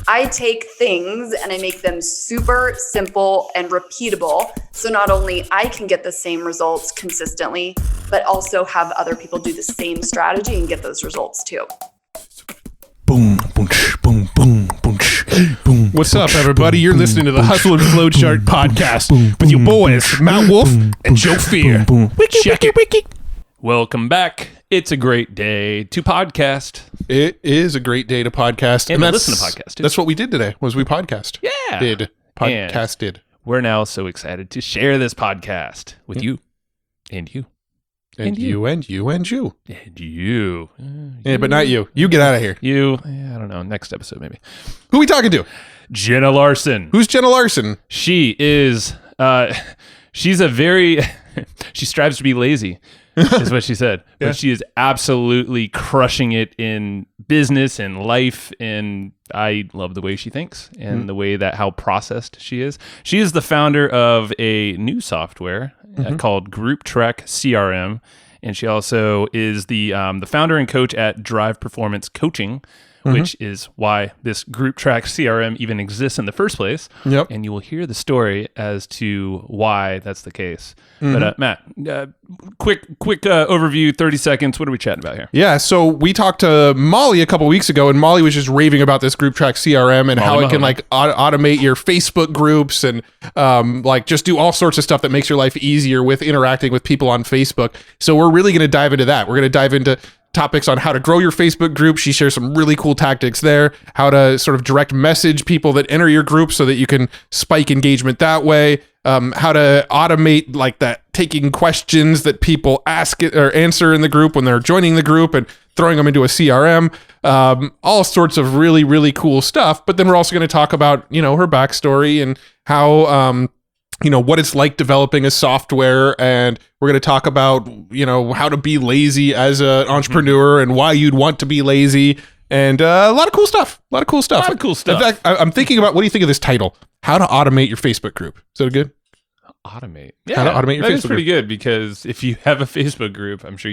I take things and I make them super simple and repeatable. So not only I can get the same results consistently, but also have other people do the same strategy and get those results too. Boom, boom, boom, boom, boom, boom. What's up, everybody? You're listening to the Hustle and Flowchart podcast with your boys, Matt Wolf and Joe Fier. Check it. Welcome back. It's a great day to podcast. It is a great day to podcast. And listen to podcast, too. That's what we did today, was we podcast. Yeah. Podcasted. We're now so excited to share this podcast with you and you. And you. And you. Yeah, but not you. You get out of here. I don't know. Next episode, maybe. Who are we talking to? Jenna Larson. Who's Jenna Larson? She is, she's a very, she strives to be lazy, is what she said. Yeah. But she is absolutely crushing it in business and life. And I love the way she thinks and the way that how processed she is. She is the founder of a new software called Group Track CRM. And she also is the founder and coach at Drive Performance Coaching, which is why this Group Track CRM even exists in the first place. Yep. And you will hear the story as to why that's the case. But Matt, quick overview, 30 seconds. What are we chatting about here? Yeah, so we talked to Molly a couple weeks ago, and Molly was just raving about this Group Track CRM and how it can like automate your Facebook groups and like just do all sorts of stuff that makes your life easier with interacting with people on Facebook. So we're really going to dive into that. We're going to dive into topics on how to grow your Facebook group. She shares some really cool tactics there, how to sort of direct message people that enter your group so that you can spike engagement that way, how to automate like that, taking questions that people ask or answer in the group when they're joining the group and throwing them into a CRM, all sorts of really, really cool stuff. But then we're also going to talk about, her backstory and how, what it's like developing a software, and we're going to talk about, how to be lazy as an entrepreneur and why you'd want to be lazy, and a lot of cool stuff. In fact, I'm thinking about, what do you think of this title? How to automate your Facebook group. Is that good? Automate. Yeah, how to automate your Facebook group. That's pretty good, because if you have a Facebook group, I'm sure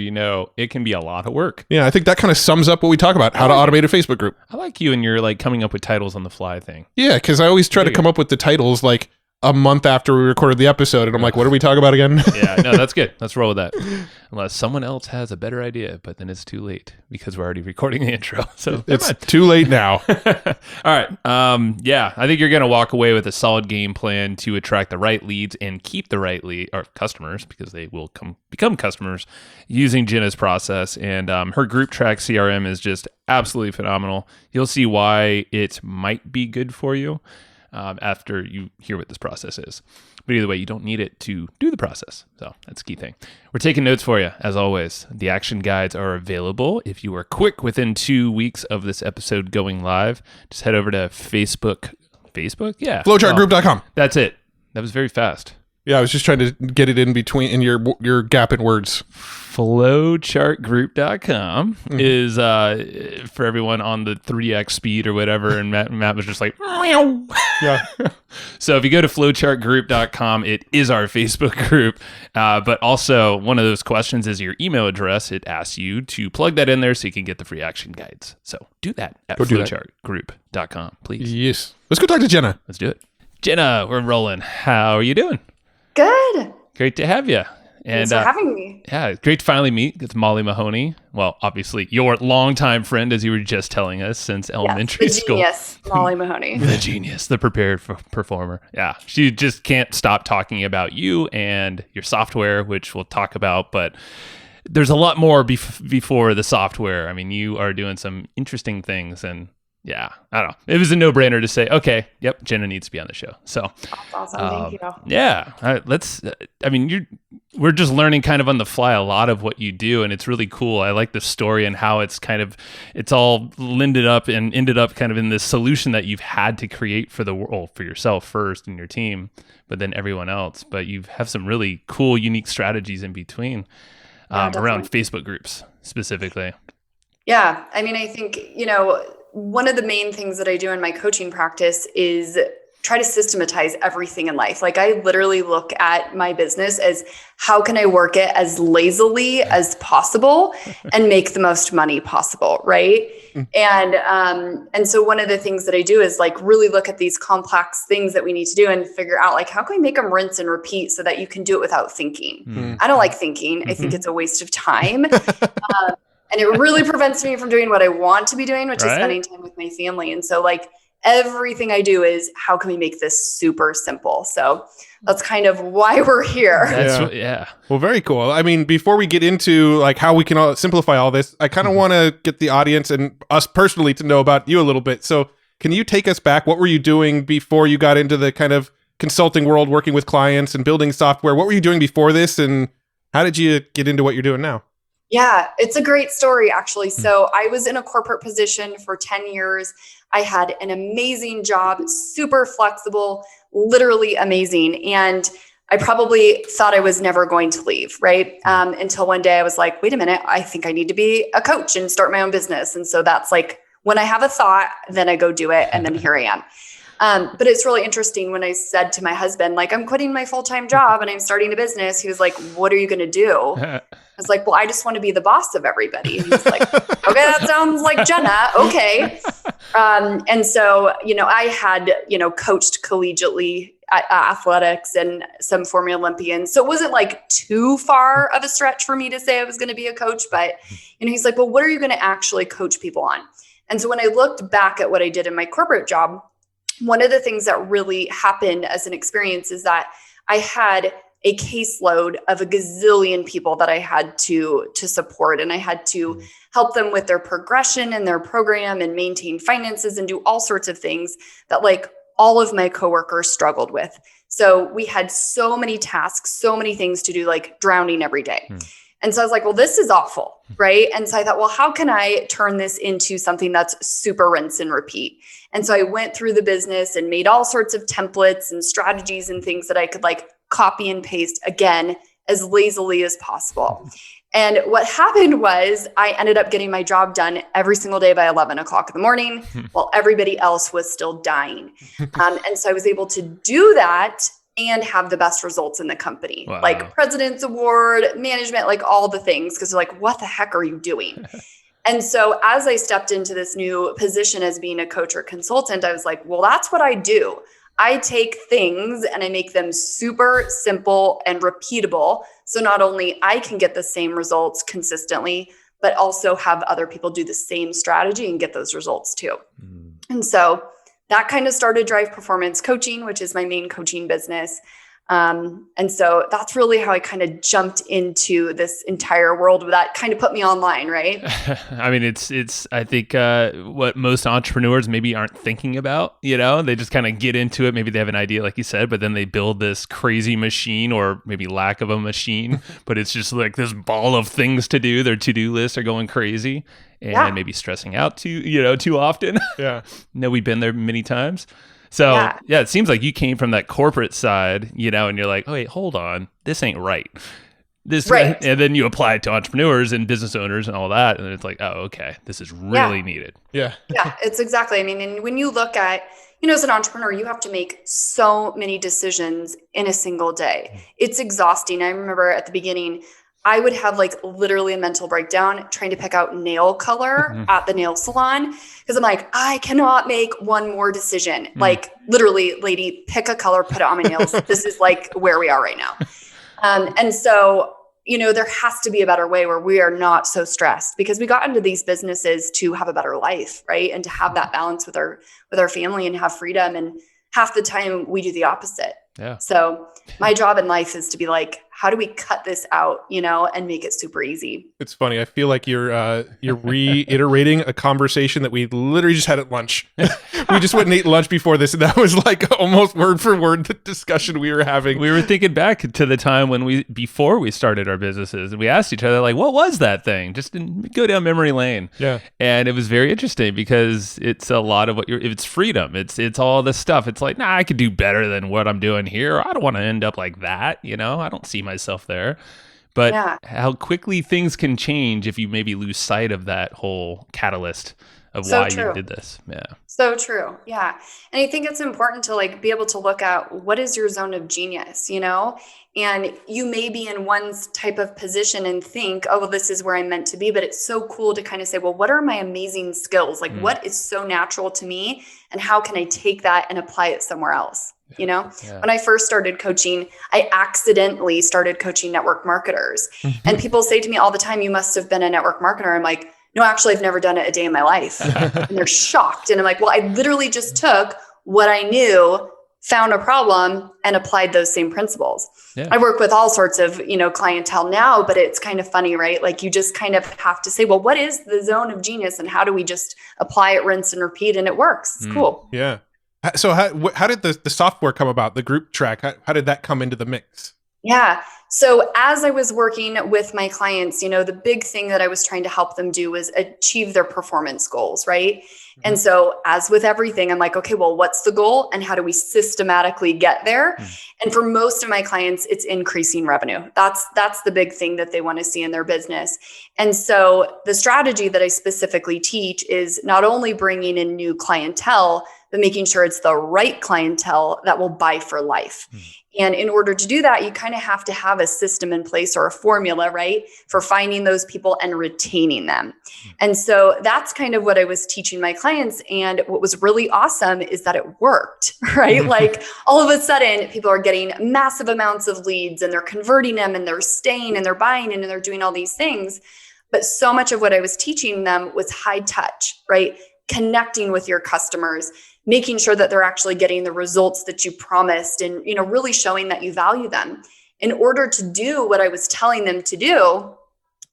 it can be a lot of work. Yeah, I think that kind of sums up what we talk about, how to automate a Facebook group. I like you and your like coming up with titles on the fly thing. Yeah, because I always try to come up with the titles like a month after we recorded the episode, and I'm like, what are we talking about again? Yeah, no, that's good. Let's roll with that. Unless someone else has a better idea, but then it's too late because we're already recording the intro. So it's too late now. All right. Yeah, I think you're going to walk away with a solid game plan to attract the right leads and keep the right or customers, because they will become customers using Jenna's process. And her Group Track CRM is just absolutely phenomenal. You'll see why it might be good for you after you hear what this process is. But either way, you don't need it to do the process. So that's a key thing. We're taking notes for you, as always. The action guides are available. If you are quick within 2 weeks of this episode going live, just head over to Facebook? Yeah. Flowchartgroup.com. That's it. That was very fast. Yeah, I was just trying to get it in between in your gap in words. Flowchartgroup.com is for everyone on the 3x speed or whatever, and Matt was just like, meow. Yeah. So if you go to flowchartgroup.com, it is our Facebook group. But also, one of those questions is your email address. It asks you to plug that in there so you can get the free action guides. So do that at flowchartgroup.com, please. Yes. Let's go talk to Jenna. Let's do it. Jenna, we're rolling. How are you doing? Good. Great to have you. And, Thanks for having me. Yeah, great to finally meet. It's Molly Mahoney. Well, obviously, your longtime friend, as you were just telling us, since elementary school. Yes, Molly Mahoney. The genius, the prepared performer. Yeah, she just can't stop talking about you and your software, which we'll talk about. But there's a lot more before the software. I mean, you are doing some interesting things, and yeah, I don't know. It was a no-brainer to say, okay, yep, Jenna needs to be on the show. So that's awesome. Thank you. Yeah, we're just learning kind of on the fly a lot of what you do, and it's really cool. I like the story and how it's all ended up kind of in this solution that you've had to create for the world, for yourself first and your team, but then everyone else. But you have some really cool, unique strategies in between around Facebook groups specifically. Yeah, I mean, I think, one of the main things that I do in my coaching practice is try to systematize everything in life. Like I literally look at my business as how can I work it as lazily as possible and make the most money possible, right? And so one of the things that I do is like really look at these complex things that we need to do and figure out like how can we make them rinse and repeat so that you can do it without thinking. I don't like thinking. I think it's a waste of time. And it really prevents me from doing what I want to be doing, which is spending time with my family. And so like everything I do is how can we make this super simple? So that's kind of why we're here. Well, very cool. I mean, before we get into like how we can all simplify all this, I kind of want to get the audience and us personally to know about you a little bit. So can you take us back? What were you doing before you got into the kind of consulting world, working with clients and building software? What were you doing before this? And how did you get into what you're doing now? Yeah, it's a great story, actually. So I was in a corporate position for 10 years. I had an amazing job, super flexible, literally amazing. And I probably thought I was never going to leave, right? Until one day I was like, wait a minute, I think I need to be a coach and start my own business. And so that's like, when I have a thought, then I go do it. And then here I am. But it's really interesting when I said to my husband, like, I'm quitting my full-time job and I'm starting a business. He was like, what are you going to do? I was like, well, I just want to be the boss of everybody. And he's like, okay, that sounds like Jenna. Okay. And so, I had, coached collegiately at athletics and some former Olympians. So it wasn't like too far of a stretch for me to say I was going to be a coach, but, he's like, well, what are you going to actually coach people on? And so when I looked back at what I did in my corporate job, one of the things that really happened as an experience is that I had a caseload of a gazillion people that I had to support. And I had to help them with their progression and their program and maintain finances and do all sorts of things that like all of my coworkers struggled with. So we had so many tasks, so many things to do, like drowning every day. And so I was like, well, this is awful, right? And so I thought, well, how can I turn this into something that's super rinse and repeat? And so I went through the business and made all sorts of templates and strategies and things that I could like copy and paste again as lazily as possible. And what happened was I ended up getting my job done every single day by 11 o'clock in the morning while everybody else was still dying. And so I was able to do that and have the best results in the company, like President's Award, management, like all the things, because they're like, what the heck are you doing? And so as I stepped into this new position as being a coach or consultant, I was like, well, that's what I do. I take things and I make them super simple and repeatable. So not only I can get the same results consistently, but also have other people do the same strategy and get those results too. And so that kind of started Drive Performance Coaching, which is my main coaching business. And so that's really how I kind of jumped into this entire world. That kind of put me online, right? I mean, it's I think what most entrepreneurs maybe aren't thinking about, they just kind of get into it. Maybe they have an idea, like you said, but then they build this crazy machine or maybe lack of a machine, but it's just like this ball of things to do. Their to-do lists are going crazy and maybe stressing out too often. Yeah. We've been there many times. So yeah, it seems like you came from that corporate side, and you're like, oh, wait, hold on, this ain't right. And then you apply it to entrepreneurs and business owners and all that. And it's like, oh, okay, this is really needed. Yeah. Yeah, it's exactly. I mean, and when you look at, as an entrepreneur, you have to make so many decisions in a single day. It's exhausting. I remember at the beginning, I would have like literally a mental breakdown trying to pick out nail color at the nail salon. Because I'm like, I cannot make one more decision. Like literally, lady, pick a color, put it on my nails. This is like where we are right now. And so, there has to be a better way where we are not so stressed, because we got into these businesses to have a better life, right? And to have that balance with our family and have freedom. And half the time we do the opposite. Yeah. So my job in life is to be like, how do we cut this out, and make it super easy? It's funny. I feel like you're reiterating a conversation that we literally just had at lunch. We just went and ate lunch before this, and that was like almost word for word the discussion we were having. We were thinking back to the time before we started our businesses, and we asked each other, like, what was that thing? Just go down memory lane. Yeah. And it was very interesting because it's a lot of it's freedom. It's all this stuff. It's like, I could do better than what I'm doing here. I don't want to end up like that. I don't see myself there. But how quickly things can change if you maybe lose sight of that whole catalyst of So why true. you did this. Yeah. So true. Yeah. And I think it's important to like be able to look at what is your zone of genius, and you may be in one type of position and think, oh, well, this is where I'm meant to be. But it's so cool to kind of say, well, what are my amazing skills? Like what is so natural to me and how can I take that and apply it somewhere else? Yeah. When I first started coaching, I accidentally started coaching network marketers. And people say to me all the time, you must have been a network marketer. I'm like, no, actually, I've never done it a day in my life. And they're shocked. And I'm like, well, I literally just took what I knew, found a problem, and applied those same principles. Yeah. I work with all sorts of, clientele now, but it's kind of funny, right? Like you just kind of have to say, well, what is the zone of genius and how do we just apply it, rinse and repeat? And it works. It's cool. Yeah. So how did the software come about, the group track? How did that come into the mix? Yeah. So as I was working with my clients, the big thing that I was trying to help them do was achieve their performance goals, right? And so as with everything, I'm like, okay, well, what's the goal and how do we systematically get there? And for most of my clients, it's increasing revenue. That's the big thing that they want to see in their business. And so the strategy that I specifically teach is not only bringing in new clientele, but making sure it's the right clientele that will buy for life. And in order to do that, you kind of have to have a system in place or a formula, right, for finding those people and retaining them. And so that's kind of what I was teaching my clients. And what was really awesome is that it worked, right? Like all of a sudden, people are getting massive amounts of leads and they're converting them and they're staying and they're buying and they're doing all these things. But so much of what I was teaching them was high touch, right? Connecting with your customers, making sure that they're actually getting the results that you promised and, really showing that you value them. In order to do what I was telling them to do,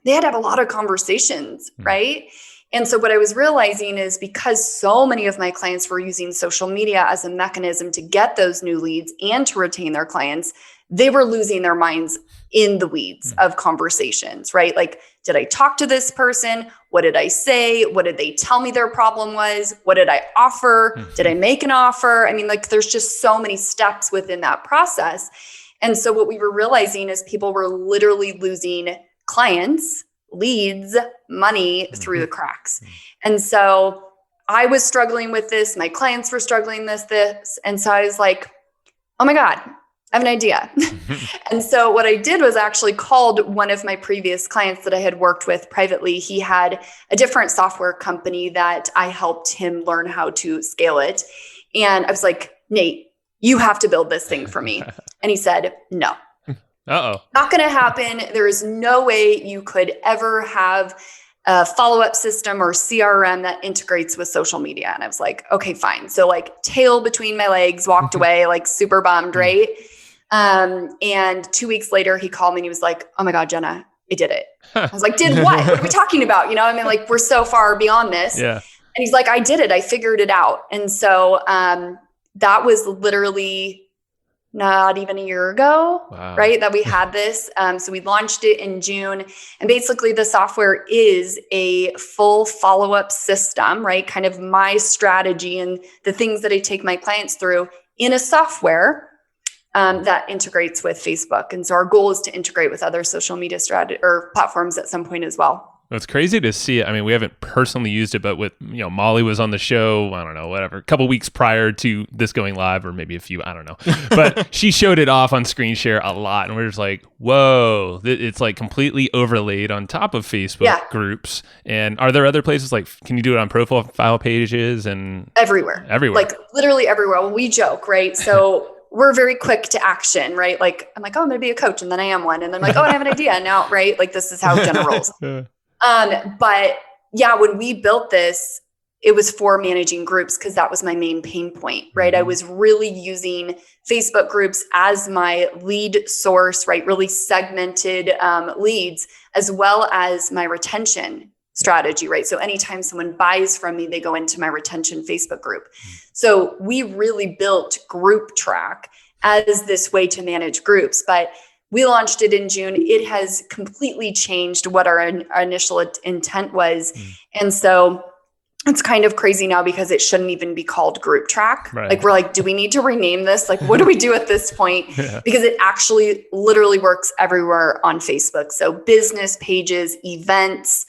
they had to have a lot of conversations, right? And so what I was realizing is because so many of my clients were using social media as a mechanism to get those new leads and to retain their clients, they were losing their minds in the weeds of conversations, right? Like, did I talk to this person? What did I say? What did they tell me their problem was? What did I offer? Did I make an offer? I mean, like there's just so many steps within that process. And so what we were realizing is people were literally losing clients, leads, money through the cracks. And so I was struggling with this. My clients were struggling with this. And so I was like, oh my God, I have an idea. And so what I did was actually called one of my previous clients that I had worked with privately. He had a different software company that I helped him learn how to scale it. And I was like, Nate, you have to build this thing for me. And he said, no. Uh-oh. Not going to happen. There is no way you could ever have a follow-up system or CRM that integrates with social media. And I was like, okay, fine. So like tail between my legs, walked away, like super bummed, right? And 2 weeks later, he called me and he was like, oh my God, Jenna, I did it. I was like, did what? What are we talking about? I mean, like, we're so far beyond this. Yeah. And he's like, I did it. I figured it out. And so that was literally not even a year ago, right? That we had this. So we launched it in June. And basically the software is a full follow-up system, right? Kind of my strategy and the things that I take my clients through in a software that integrates with Facebook. And so our goal is to integrate with other social media platforms at some point as well. It's crazy to see it. I mean, we haven't personally used it, but with, Molly was on the show, I don't know, whatever, a couple weeks prior to this going live, or maybe a few, I don't know. But she showed it off on screen share a lot. And we're just like, whoa, it's like completely overlaid on top of Facebook groups. And are there other places like, can you do it on profile pages and everywhere? Like literally everywhere. Well, we joke, right? So we're very quick to action, right? Like, I'm like, oh, I'm going to be a coach. And then I am one. And then I'm like, oh, I have an idea now, right? Like, this is how Jenna rolls. But yeah, when we built this, it was for managing groups because that was my main pain point, right? I was really using Facebook groups as my lead source, right? Really segmented leads, as well as my retention strategy, right? So anytime someone buys from me, they go into my retention Facebook group. So we really built Group Track as this way to manage groups, but we launched it in June. It has completely changed what our initial intent was. And so it's kind of crazy now because it shouldn't even be called Group Track. Right. Like, we're like, do we need to rename this? Like, what do we do at this point? Because it actually literally works everywhere on Facebook. So business pages, events,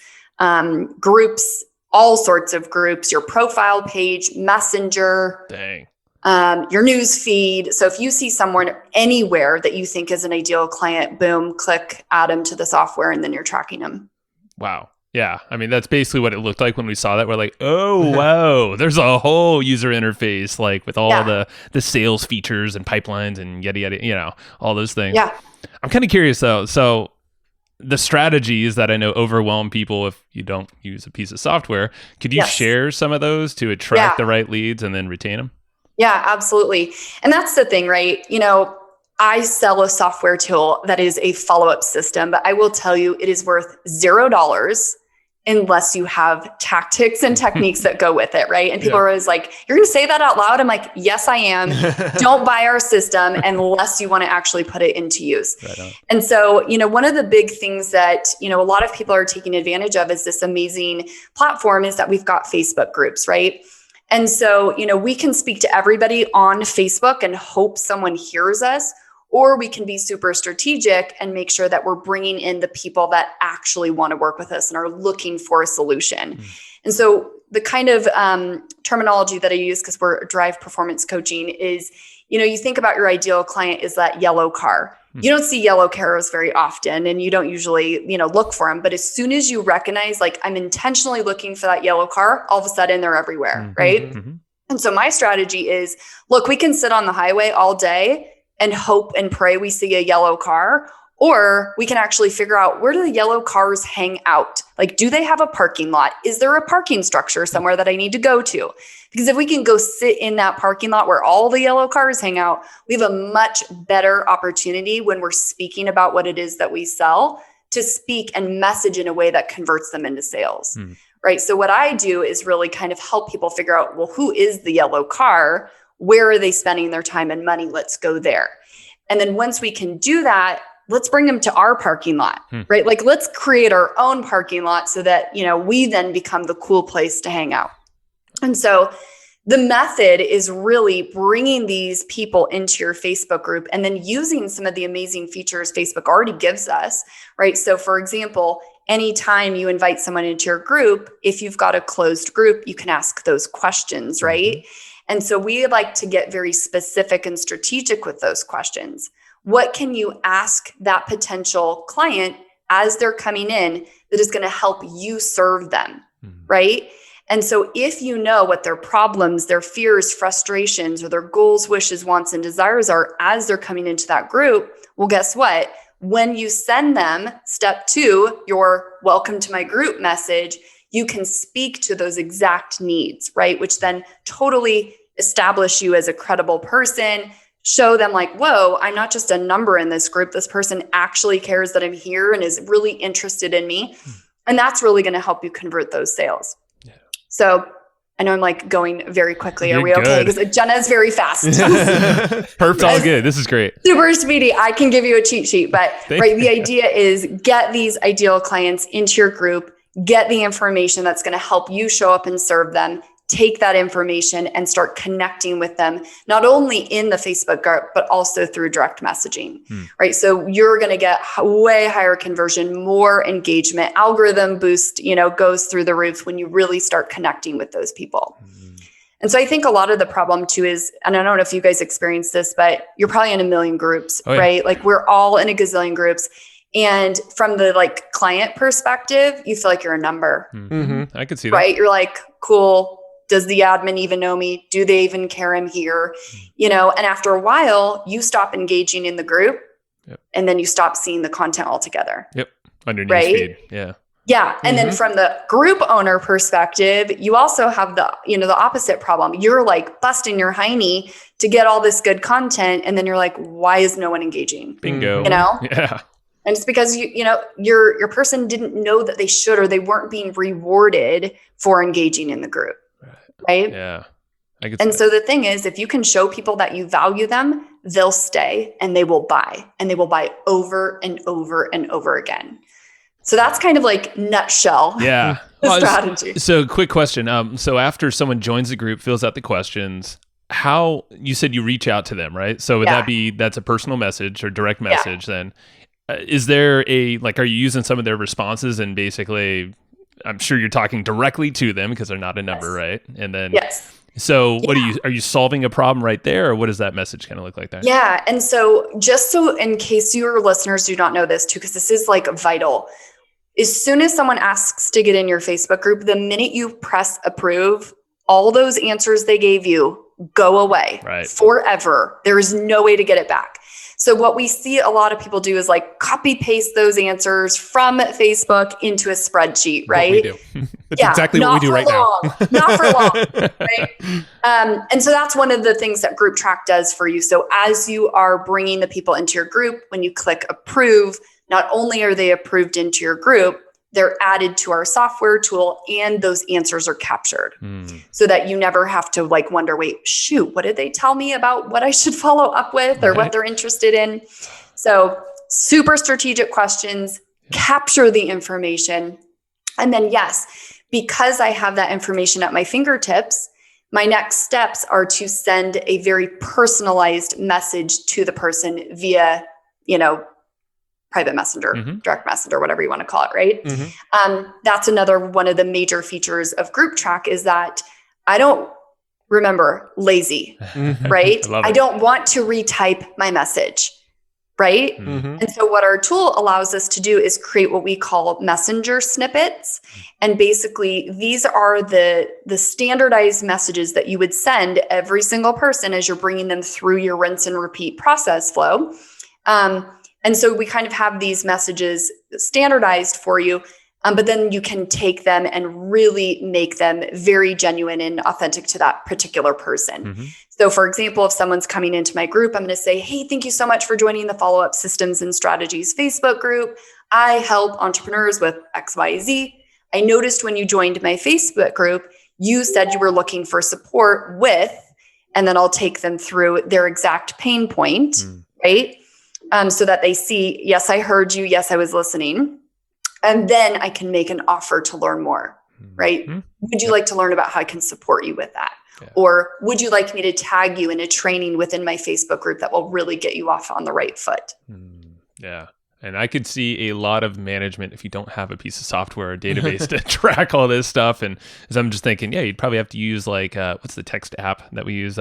groups, all sorts of groups, your profile page, Messenger, Dang. your news feed. So if you see someone anywhere that you think is an ideal client, boom, click, add them to the software, and then you're tracking them. Wow. Yeah. I mean, that's basically what it looked like when we saw that. We're like, oh, wow, there's a whole user interface, like with all the sales features and pipelines and yada, yada, you know, all those things. Yeah. I'm kind of curious though. So the strategies that I know overwhelm people if you don't use a piece of software, could you share some of those to attract the right leads and then retain them? Yeah, absolutely. And that's the thing, right? You know, I sell a software tool that is a follow-up system, but I will tell you it is worth $0 unless you have tactics and techniques that go with it, right? And people are always like, you're going to say that out loud? I'm like, yes, I am. Don't buy our system unless you want to actually put it into use. Right. And so, you know, one of the big things that, you know, a lot of people are taking advantage of is this amazing platform is that we've got Facebook groups, right? And so, you know, we can speak to everybody on Facebook and hope someone hears us, or we can be super strategic and make sure that we're bringing in the people that actually want to work with us and are looking for a solution. And so the kind of terminology that I use, because we're drive performance coaching, is, you know, you think about your ideal client is that yellow car. You don't see yellow cars very often, and you don't usually, you know, look for them. But as soon as you recognize, like, I'm intentionally looking for that yellow car, all of a sudden they're everywhere, right? And so my strategy is, look, we can sit on the highway all day and hope and pray we see a yellow car, or we can actually figure out, where do the yellow cars hang out? Like, do they have a parking lot? Is there a parking structure somewhere that I need to go to? Because if we can go sit in that parking lot where all the yellow cars hang out, we have a much better opportunity when we're speaking about what it is that we sell to speak and message in a way that converts them into sales, right? So what I do is really kind of help people figure out, well, who is the yellow car? Where are they spending their time and money? Let's go there. And then once we can do that, let's bring them to our parking lot, right? Like, let's create our own parking lot so that, you know, we then become the cool place to hang out. And so the method is really bringing these people into your Facebook group and then using some of the amazing features Facebook already gives us, right? So for example, anytime you invite someone into your group, if you've got a closed group, you can ask those questions, right? And so we like to get very specific and strategic with those questions. What can you ask that potential client as they're coming in that is going to help you serve them, right? And so if you know what their problems, their fears, frustrations, or their goals, wishes, wants, and desires are as they're coming into that group, well, guess what? When you send them step 2, your welcome to my group message, you can speak to those exact needs, right? Which then totally establish you as a credible person, show them like, whoa, I'm not just a number in this group. This person actually cares that I'm here and is really interested in me. And that's really going to help you convert those sales. Yeah. So I know I'm like going very quickly. Are we okay? Because Jenna is very fast. Perfect. All good. This is great. Super speedy. I can give you a cheat sheet, but right. The idea is get these ideal clients into your group, get the information that's going to help you show up and serve them. Take that information and start connecting with them, not only in the Facebook group, but also through direct messaging, right? So you're going to get way higher conversion, more engagement, algorithm boost, you know, goes through the roof when you really start connecting with those people. And so I think a lot of the problem too is, and I don't know if you guys experience this, but you're probably in a million groups, right? Like we're all in a gazillion groups. And from the like client perspective, you feel like you're a number. I could see that. Right? You're like, cool. Does the admin even know me? Do they even care I'm here? You know, and after a while, you stop engaging in the group and then you stop seeing the content altogether. On your newsfeed. Yeah. And then from the group owner perspective, you also have the, you know, the opposite problem. You're like busting your hiney to get all this good content. And then you're like, why is no one engaging? Bingo. You know? Yeah. And it's because you know, your person didn't know that they should, or they weren't being rewarded for engaging in the group. Right? Yeah. And so the thing is, if you can show people that you value them, they'll stay and they will buy, and they will buy over and over and over again. So that's kind of like nutshell. Yeah. The strategy. So quick question. So after someone joins the group, fills out the questions, how, you said you reach out to them, right? So would that be, that's a personal message or direct message then? Is there a, like, are you using some of their responses and basically I'm sure you're talking directly to them because they're not a number, right? And then, yes. So what are you solving a problem right there, or what does that message kind of look like there? Yeah. And so just so in case your listeners do not know this too, because this is like vital, as soon as someone asks to get in your Facebook group, the minute you press approve, all those answers they gave you go away forever. There is no way to get it back. So what we see a lot of people do is like copy paste those answers from Facebook into a spreadsheet, right? What we do. That's exactly what we do right now. Not for long, right? And so that's one of the things that Group Track does for you. So as you are bringing the people into your group, when you click approve, not only are they approved into your group, they're added to our software tool and those answers are captured so that you never have to like wonder, wait, shoot, what did they tell me about what I should follow up with or what they're interested in? So super strategic questions, capture the information. And then yes, because I have that information at my fingertips, my next steps are to send a very personalized message to the person via, private messenger, direct messenger, whatever you want to call it, right? That's another one of the major features of Group Track is that I don't lazy, right? I don't want to retype my message, right? And so what our tool allows us to do is create what we call messenger snippets. And basically these are the standardized messages that you would send every single person as you're bringing them through your rinse and repeat process flow. And so we kind of have these messages standardized for you, but then you can take them and really make them very genuine and authentic to that particular person. So for example, if someone's coming into my group, I'm going to say, hey, thank you so much for joining the Follow-Up Systems and Strategies Facebook group. I help entrepreneurs with XYZ. I noticed when you joined my Facebook group, you said you were looking for support with, and then I'll take them through their exact pain point, right? So that they see, yes, I heard you. Yes, I was listening. And then I can make an offer to learn more, right? Would you like to learn about how I can support you with that? Yeah. Or would you like me to tag you in a training within my Facebook group that will really get you off on the right foot? Yeah. And I could see a lot of management if you don't have a piece of software or database to track all this stuff. And as I'm just thinking, you'd probably have to use like, what's the text app that we use?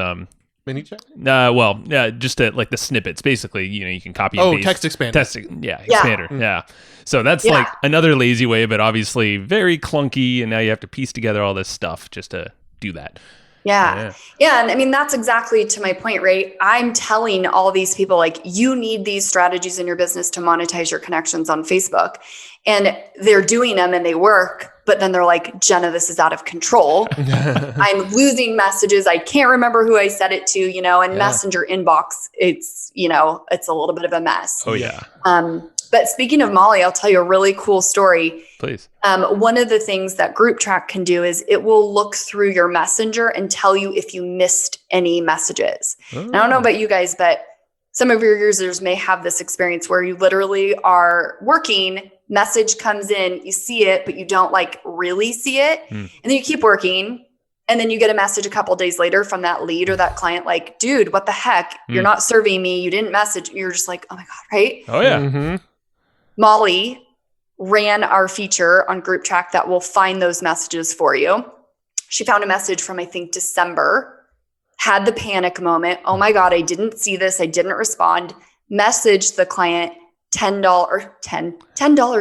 ManyChat? Just like the snippets. Basically, you can copy and paste. Text expander. Expander. Yeah. So that's like another lazy way, but obviously very clunky. And now you have to piece together all this stuff just to do that. Yeah. And I mean, that's exactly to my point, right? I'm telling all these people, like, you need these strategies in your business to monetize your connections on Facebook. And they're doing them and they work, but then they're like, Jenna, this is out of control. I'm losing messages. I can't remember who I said it to, and Messenger inbox, it's a little bit of a mess. Oh yeah. But speaking of Molly, I'll tell you a really cool story. Please. One of the things that Group Track can do is it will look through your messenger and tell you if you missed any messages. I don't know about you guys, but some of your users may have this experience where you literally are working, message comes in, you see it, but you don't like really see it. And then you keep working. And then you get a message a couple of days later from that lead or that client, like, dude, what the heck? You're not serving me. You didn't message. You're just like, oh my God, right? Oh yeah. Molly ran our feature on Group Track that will find those messages for you. She found a message from, I think, December, had the panic moment. Oh my God, I didn't see this. I didn't respond. Messaged the client, $10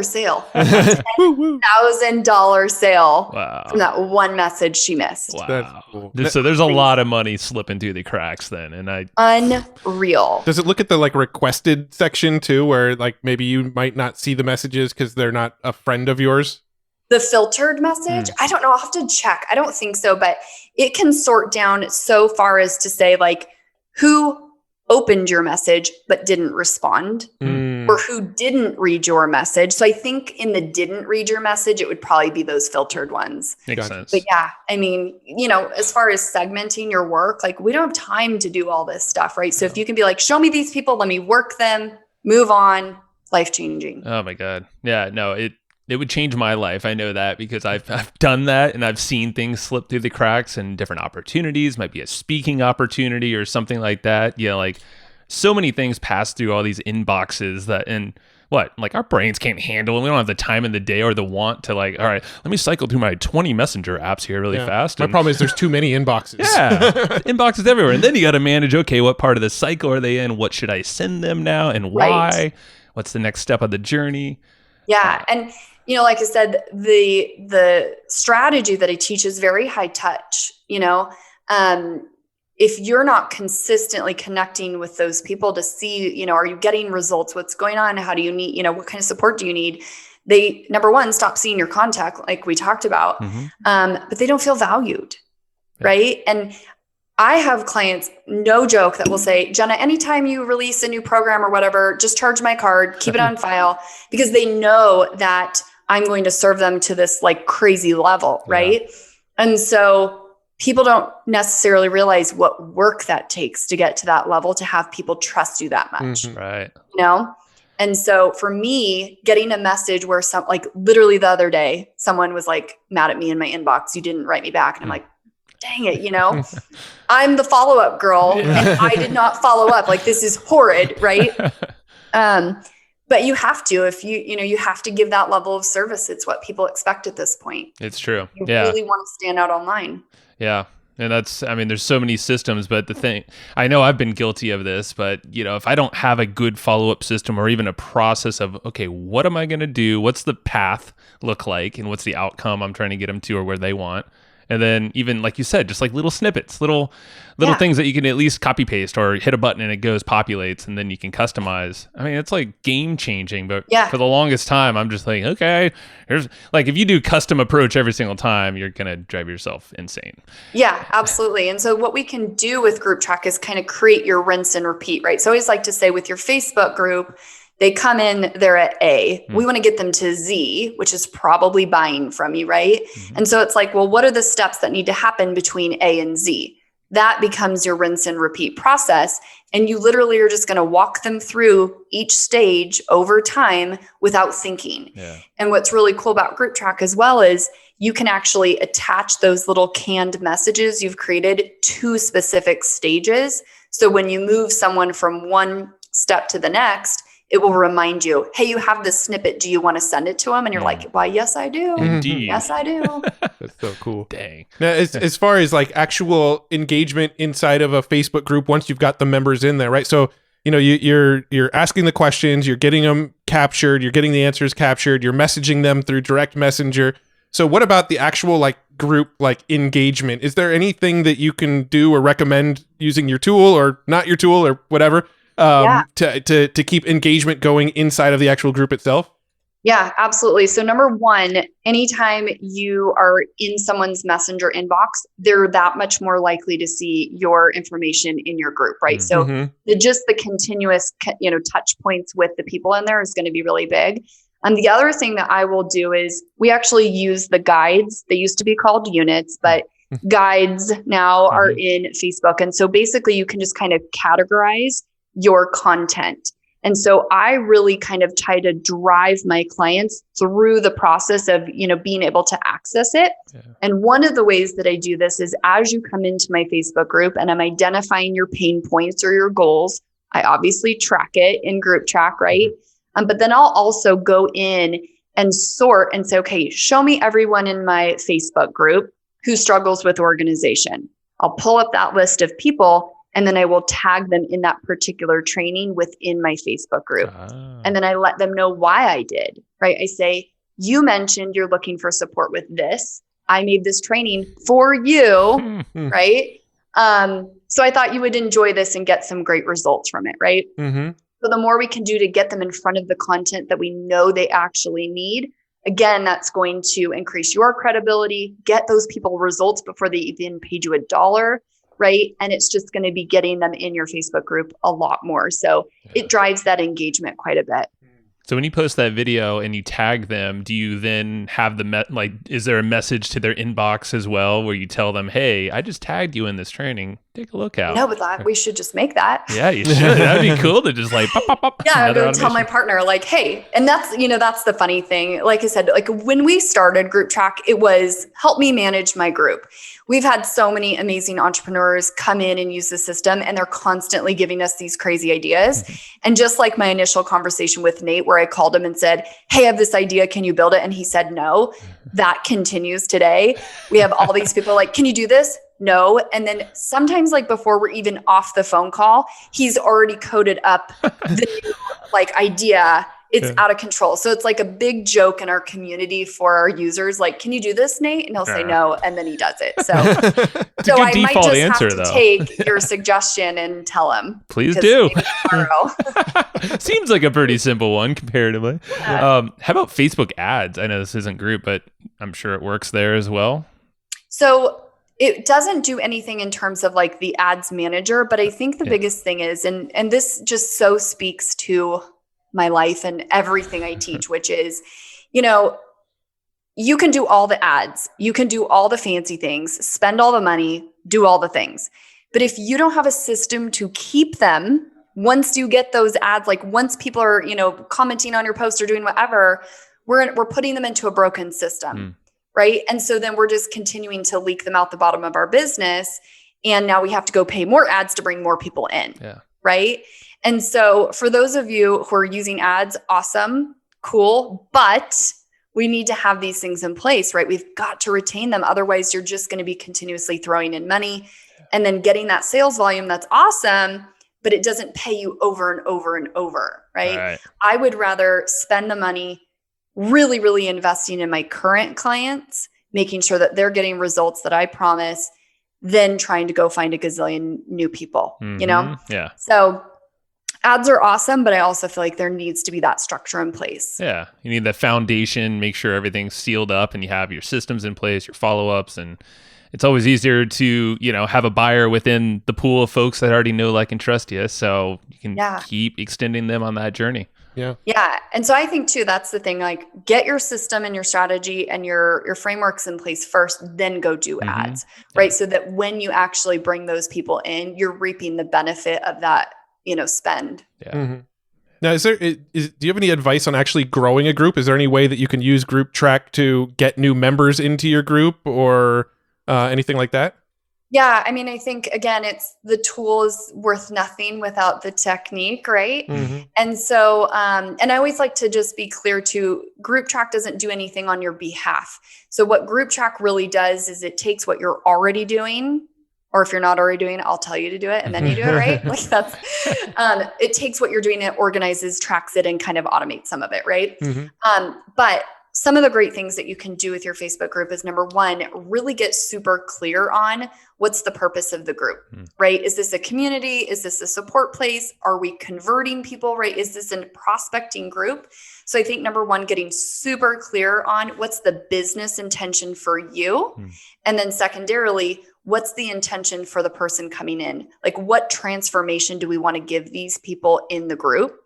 sale, $10,000 sale from that one message she missed. Wow. Cool. So there's a lot of money slipping through the cracks then. And unreal. Does it look at the like requested section too, where like maybe you might not see the messages because they're not a friend of yours? The filtered message? I don't know. I'll have to check. I don't think so, but it can sort down so far as to say like who opened your message but didn't respond or who didn't read your message. So I think in the didn't read your message, it would probably be those filtered ones. Makes sense. But yeah, I mean, as far as segmenting your work, like we don't have time to do all this stuff, right? So if you can be like, show me these people, let me work them, move on, life-changing. Oh my God. Yeah, no, it would change my life. I know that because I've done that and I've seen things slip through the cracks and different opportunities, might be a speaking opportunity or something like that. Like so many things pass through all these inboxes that, and what, like our brains can't handle it. We don't have the time in the day or the want to like, all right, let me cycle through my 20 messenger apps here really fast. My problem is there's too many inboxes. Yeah, inboxes everywhere. And then you got to manage, okay, what part of the cycle are they in? What should I send them now and why? Right. What's the next step of the journey? Yeah. And, like I said, the strategy that I teach is very high touch, if you're not consistently connecting with those people to see, are you getting results? What's going on? How do you need, what kind of support do you need? They, number one, stop seeing your contact like we talked about, but they don't feel valued. Right. And I have clients, no joke, that will say, Jenna, anytime you release a new program or whatever, just charge my card, keep it on file, because they know that I'm going to serve them to this like crazy level. Right. And so people don't necessarily realize what work that takes to get to that level, to have people trust you that much. Right. And so for me, getting a message where literally the other day, someone was like mad at me in my inbox, you didn't write me back. And I'm like, dang it, I'm the follow-up girl and I did not follow up. Like, this is horrid. Right. But you have to, if you have to give that level of service. It's what people expect at this point. It's true. You really want to stand out online. Yeah. And there's so many systems, but the thing, I know I've been guilty of this, but if I don't have a good follow-up system or even a process of, okay, what am I going to do? What's the path look like? And what's the outcome I'm trying to get them to or where they want? And then even like you said, just like little snippets, little things that you can at least copy paste or hit a button and it populates and then you can customize. I mean, it's like game changing, but for the longest time, I'm just like, okay, here's like, if you do custom approach every single time, you're going to drive yourself insane. Yeah, absolutely. And so what we can do with Group Track is kind of create your rinse and repeat, right? So I always like to say with your Facebook group, they come in, they're at A. We want to get them to Z, which is probably buying from you, right? And so it's like, well, what are the steps that need to happen between A and Z? That becomes your rinse and repeat process. And you literally are just going to walk them through each stage over time without thinking. Yeah. And what's really cool about Group Track as well is you can actually attach those little canned messages you've created to specific stages. So when you move someone from one step to the next, it will remind you, hey, you have this snippet. Do you want to send it to them? And you're like, why, yes, I do. Indeed. Yes, I do. That's so cool. Dang. Now, as far as like actual engagement inside of a Facebook group, once you've got the members in there, right? So, you're asking the questions, you're getting them captured, you're getting the answers captured, you're messaging them through direct messenger. So what about the actual like group like engagement? Is there anything that you can do or recommend using your tool or not your tool or whatever? To keep engagement going inside of the actual group itself? Yeah, absolutely. So number one, anytime you are in someone's messenger inbox, they're that much more likely to see your information in your group, right? So the continuous, touch points with the people in there is going to be really big. And the other thing that I will do is we actually use the guides. They used to be called units, but guides now are in Facebook. And so basically you can just kind of categorize your content. And so I really kind of try to drive my clients through the process of, being able to access it. Yeah. And one of the ways that I do this is as you come into my Facebook group and I'm identifying your pain points or your goals, I obviously track it in Group Track, right? But then I'll also go in and sort and say, okay, show me everyone in my Facebook group who struggles with organization. I'll pull up that list of people and then I will tag them in that particular training within my Facebook group. And then I let them know why I did, right? I say, you mentioned you're looking for support with this. I made this training for you, right? So I thought you would enjoy this and get some great results from it, right? So the more we can do to get them in front of the content that we know they actually need, again, that's going to increase your credibility, get those people results before they even paid you $1. Right. And it's just going to be getting them in your Facebook group a lot more. So it drives that engagement quite a bit. So when you post that video and you tag them, do you then have is there a message to their inbox as well where you tell them, hey, I just tagged you in this training. Take a look out. No, but we should just make that. Yeah, you should. That'd be cool to just like pop, pop, pop. Yeah, I go tell my partner like, hey, and that's the funny thing. Like I said, like when we started Group Track, it was help me manage my group. We've had so many amazing entrepreneurs come in and use the system, and they're constantly giving us these crazy ideas. And just like my initial conversation with Nate, where I called him and said, hey, I have this idea. Can you build it? And he said, no. That continues today. We have all these people like, can you do this? No. And then sometimes like before we're even off the phone call, he's already coded up the new idea. It's out of control. So it's like a big joke in our community for our users. Like, can you do this, Nate? And he'll say no. And then he does it. So, I might just answer, have to take your suggestion and tell him. Please do. Seems like a pretty simple one comparatively. How about Facebook ads? I know this isn't group, but I'm sure it works there as well. So it doesn't do anything in terms of like the ads manager, but I think the biggest thing is, and this just so speaks to my life and everything I teach, which is, you can do all the ads, you can do all the fancy things, spend all the money, do all the things. But if you don't have a system to keep them, once you get those ads, like once people are, commenting on your post or doing whatever, we're putting them into a broken system. Right. And so then we're just continuing to leak them out the bottom of our business. And now we have to go pay more ads to bring more people in. Yeah. Right. And so for those of you who are using ads, awesome, cool. But we need to have these things in place, right? We've got to retain them. Otherwise, you're just going to be continuously throwing in money and then getting that sales volume. That's awesome, but it doesn't pay you over and over and over. Right. I would rather spend the money really, really investing in my current clients, making sure that they're getting results that I promise, than trying to go find a gazillion new people, Yeah. So ads are awesome, but I also feel like there needs to be that structure in place. Yeah. You need the foundation, make sure everything's sealed up and you have your systems in place, your follow-ups, and it's always easier to, have a buyer within the pool of folks that already know, like, and trust you. So you can keep extending them on that journey. Yeah. Yeah. And so I think too, that's the thing, like get your system and your strategy and your frameworks in place first, then go do ads, right? So that when you actually bring those people in, you're reaping the benefit of that, spend. Yeah. Now, do you have any advice on actually growing a group? Is there any way that you can use Group Track to get new members into your group or anything like that? Yeah. I mean, I think, again, it's the tool is worth nothing without the technique, right? And so, and I always like to just be clear too, Group Track doesn't do anything on your behalf. So what Group Track really does is it takes what you're already doing, or if you're not already doing it, I'll tell you to do it and then you do it, right? Like that's, it takes what you're doing, it organizes, tracks it, and kind of automates some of it, right? But some of the great things that you can do with your Facebook group is, number one, really get super clear on what's the purpose of the group, right? Is this a community? Is this a support place? Are we converting people, right? Is this a prospecting group? So I think number one, getting super clear on what's the business intention for you. And then secondarily, what's the intention for the person coming in? Like what transformation do we want to give these people in the group?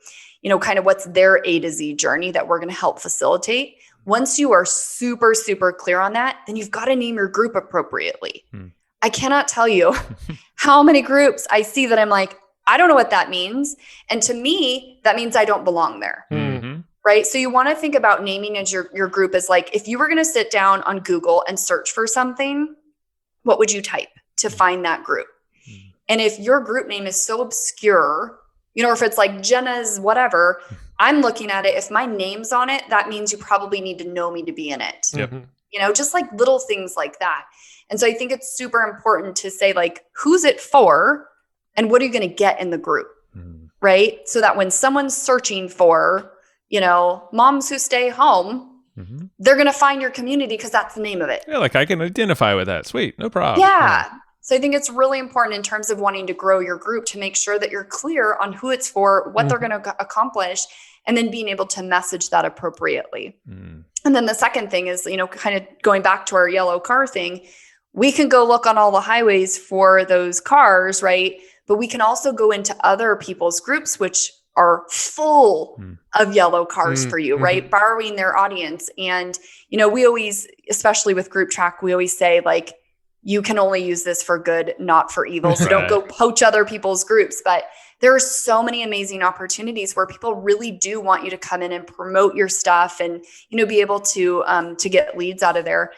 Kind of what's their A to Z journey that we're going to help facilitate. Once you are super, super clear on that, then you've got to name your group appropriately. I cannot tell you how many groups I see that I'm like, I don't know what that means. And to me, that means I don't belong there. Right? So you want to think about naming as your group as like, if you were going to sit down on Google and search for something, what would you type to find that group? And if your group name is so obscure, or if it's like Jenna's whatever, I'm looking at it. If my name's on it, that means you probably need to know me to be in it. Just like little things like that. And so I think it's super important to say like, who's it for and what are you going to get in the group? Right? So that when someone's searching for, moms who stay home, they're going to find your community because that's the name of it. Yeah, like I can identify with that. Sweet. No problem. Yeah. So I think it's really important in terms of wanting to grow your group to make sure that you're clear on who it's for, what they're going to accomplish, and then being able to message that appropriately. And then the second thing is, kind of going back to our yellow car thing, we can go look on all the highways for those cars, right? But we can also go into other people's groups, which are full of yellow cars for you, right? Borrowing their audience. And, we always, especially with group track, we always say like, you can only use this for good, not for evil. So don't go poach other people's groups. But there are so many amazing opportunities where people really do want you to come in and promote your stuff and, be able to get leads out of there.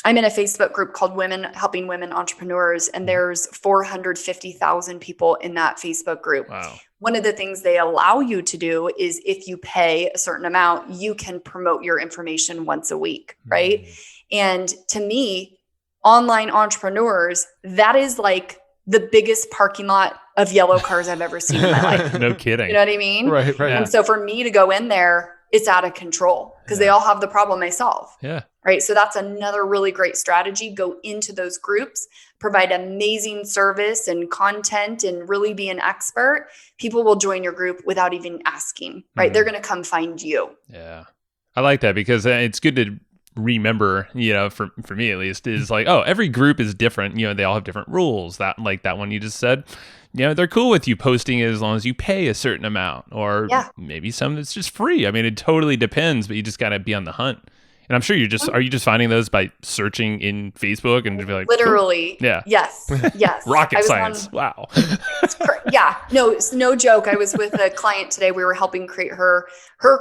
I'm in a Facebook group called Helping Women Entrepreneurs, and there's 450,000 people in that Facebook group. Wow. One of the things they allow you to do is if you pay a certain amount, you can promote your information once a week, right? And to me, online entrepreneurs, that is like the biggest parking lot of yellow cars I've ever seen in my life. No kidding. You know what I mean? Right. And so for me to go in there, it's out of control because they all have the problem I solve. Yeah. Right. So that's another really great strategy. Go into those groups, provide amazing service and content, and really be an expert. People will join your group without even asking, right? They're going to come find you. Yeah. I like that because it's good to remember, for me at least, is like, oh, every group is different. They all have different rules. That one you just said, they're cool with you posting it as long as you pay a certain amount, or maybe some that's just free. I mean, it totally depends, but you just got to be on the hunt. And I'm sure are you just finding those by searching in Facebook and be like, literally? Cool. Yeah. Yes. Rocket science. Wow. Yeah. No, it's no joke. I was with a client today. We were helping create her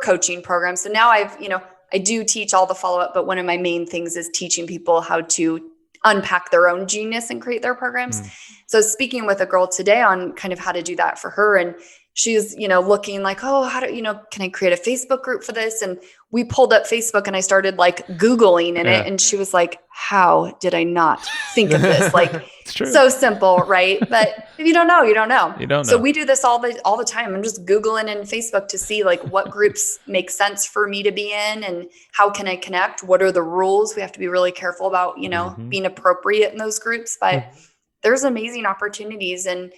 coaching program. So now I do teach all the follow-up, but one of my main things is teaching people how to unpack their own genius and create their programs. So speaking with a girl today on kind of how to do that for her. And she's, looking like, oh, how do, can I create a Facebook group for this? And we pulled up Facebook and I started like Googling in it. And she was like, how did I not think of this? Like, it's true. So simple, right? But if you don't know, you don't know. You don't know. So we do this all the time. I'm just Googling in Facebook to see like what groups make sense for me to be in and how can I connect? What are the rules? We have to be really careful about, being appropriate in those groups, but there's amazing opportunities and,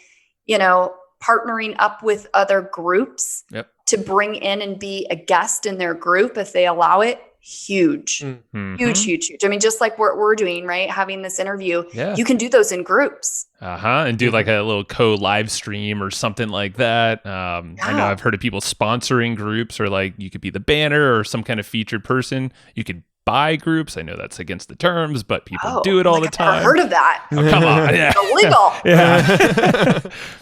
partnering up with other groups to bring in and be a guest in their group if they allow it. Huge. Huge. I mean, just like what we're doing, right? Having this interview, you can do those in groups. And do like a little co-live stream or something like that. I know I've heard of people sponsoring groups, or like you could be the banner or some kind of featured person. You could buy groups. I know that's against the terms, but people do it all the time. I've heard of that. Oh, come on. Yeah. Illegal. Yeah.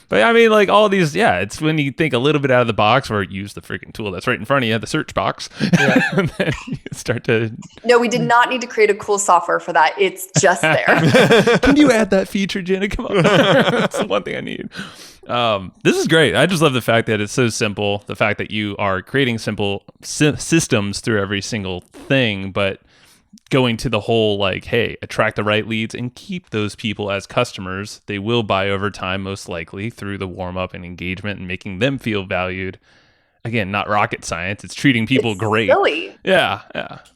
But I mean, like all these, it's when you think a little bit out of the box, or use the freaking tool that's right in front of you, the search box. And then you start to... No, we did not need to create a cool software for that. It's just there. Can you add that feature, Jenna? Come on. That's the one thing I need. This is great. I just love the fact that it's so simple. The fact that you are creating simple systems through every single thing, but going to the whole like, hey, attract the right leads and keep those people as customers. They will buy over time, most likely through the warm up and engagement and making them feel valued. Again, not rocket science. It's treating people great. Silly. Yeah.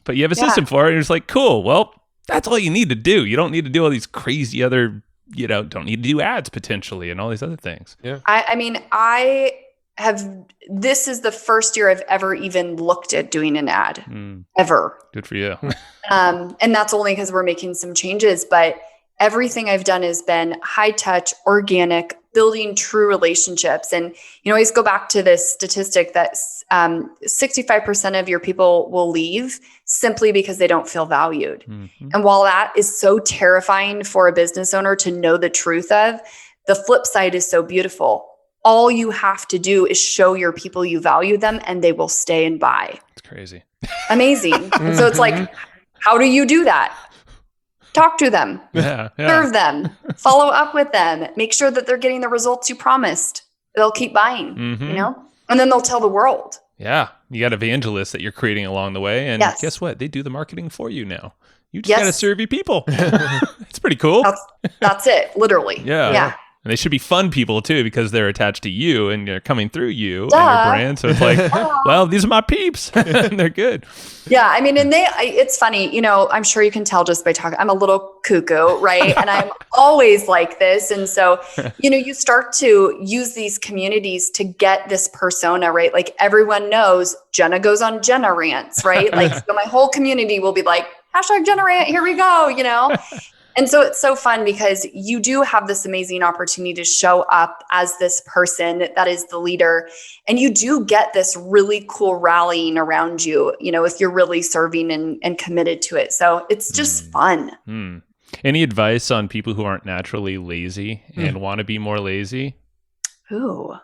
But you have a system for it. And it's like, cool. Well, that's all you need to do. You don't need to do all these crazy other, don't need to do ads potentially and all these other things. Yeah. I mean, this is the first year I've ever even looked at doing an ad ever. Good for you. And that's only because we're making some changes, but everything I've done has been high touch, organic, building true relationships. And, I always go back to this statistic that 65% of your people will leave simply because they don't feel valued. And while that is so terrifying for a business owner to know the truth of, the flip side is so beautiful. All you have to do is show your people you value them and they will stay and buy. It's crazy. Amazing. And so it's like, how do you do that? Talk to them, serve them, follow up with them, make sure that they're getting the results you promised. They'll keep buying, and then they'll tell the world. Yeah. You got evangelists that you're creating along the way. And guess what? They do the marketing for you now. You just got to serve your people. It's pretty cool. That's it. Literally. Yeah. And they should be fun people too, because they're attached to you and they're coming through you and your brand. So it's like, well, these are my peeps. They're good. Yeah. I mean, and it's funny, I'm sure you can tell just by talking, I'm a little cuckoo, right? And I'm always like this. And so, you start to use these communities to get this persona, right? Like everyone knows Jenna goes on Jenna rants, right? Like, so my whole community will be like, #Jenna rant, here we go, And so it's so fun because you do have this amazing opportunity to show up as this person that is the leader. And you do get this really cool rallying around you, if you're really serving and committed to it. So it's just fun. Any advice on people who aren't naturally lazy and want to be more lazy? Ooh.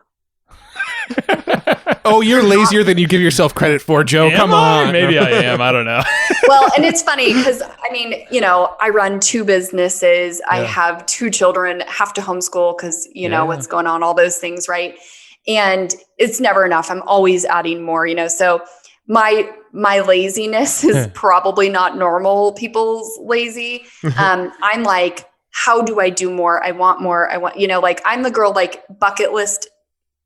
Oh, you're lazier than you give yourself credit for, Joe. Come on. Maybe I am. I don't know. Well, and it's funny because, I run 2 businesses. I have 2 children, have to homeschool because, what's going on, all those things, right? And it's never enough. I'm always adding more, so my laziness is probably not normal people's lazy. I'm like, how do I do more? I want more. I'm the girl, like bucket list.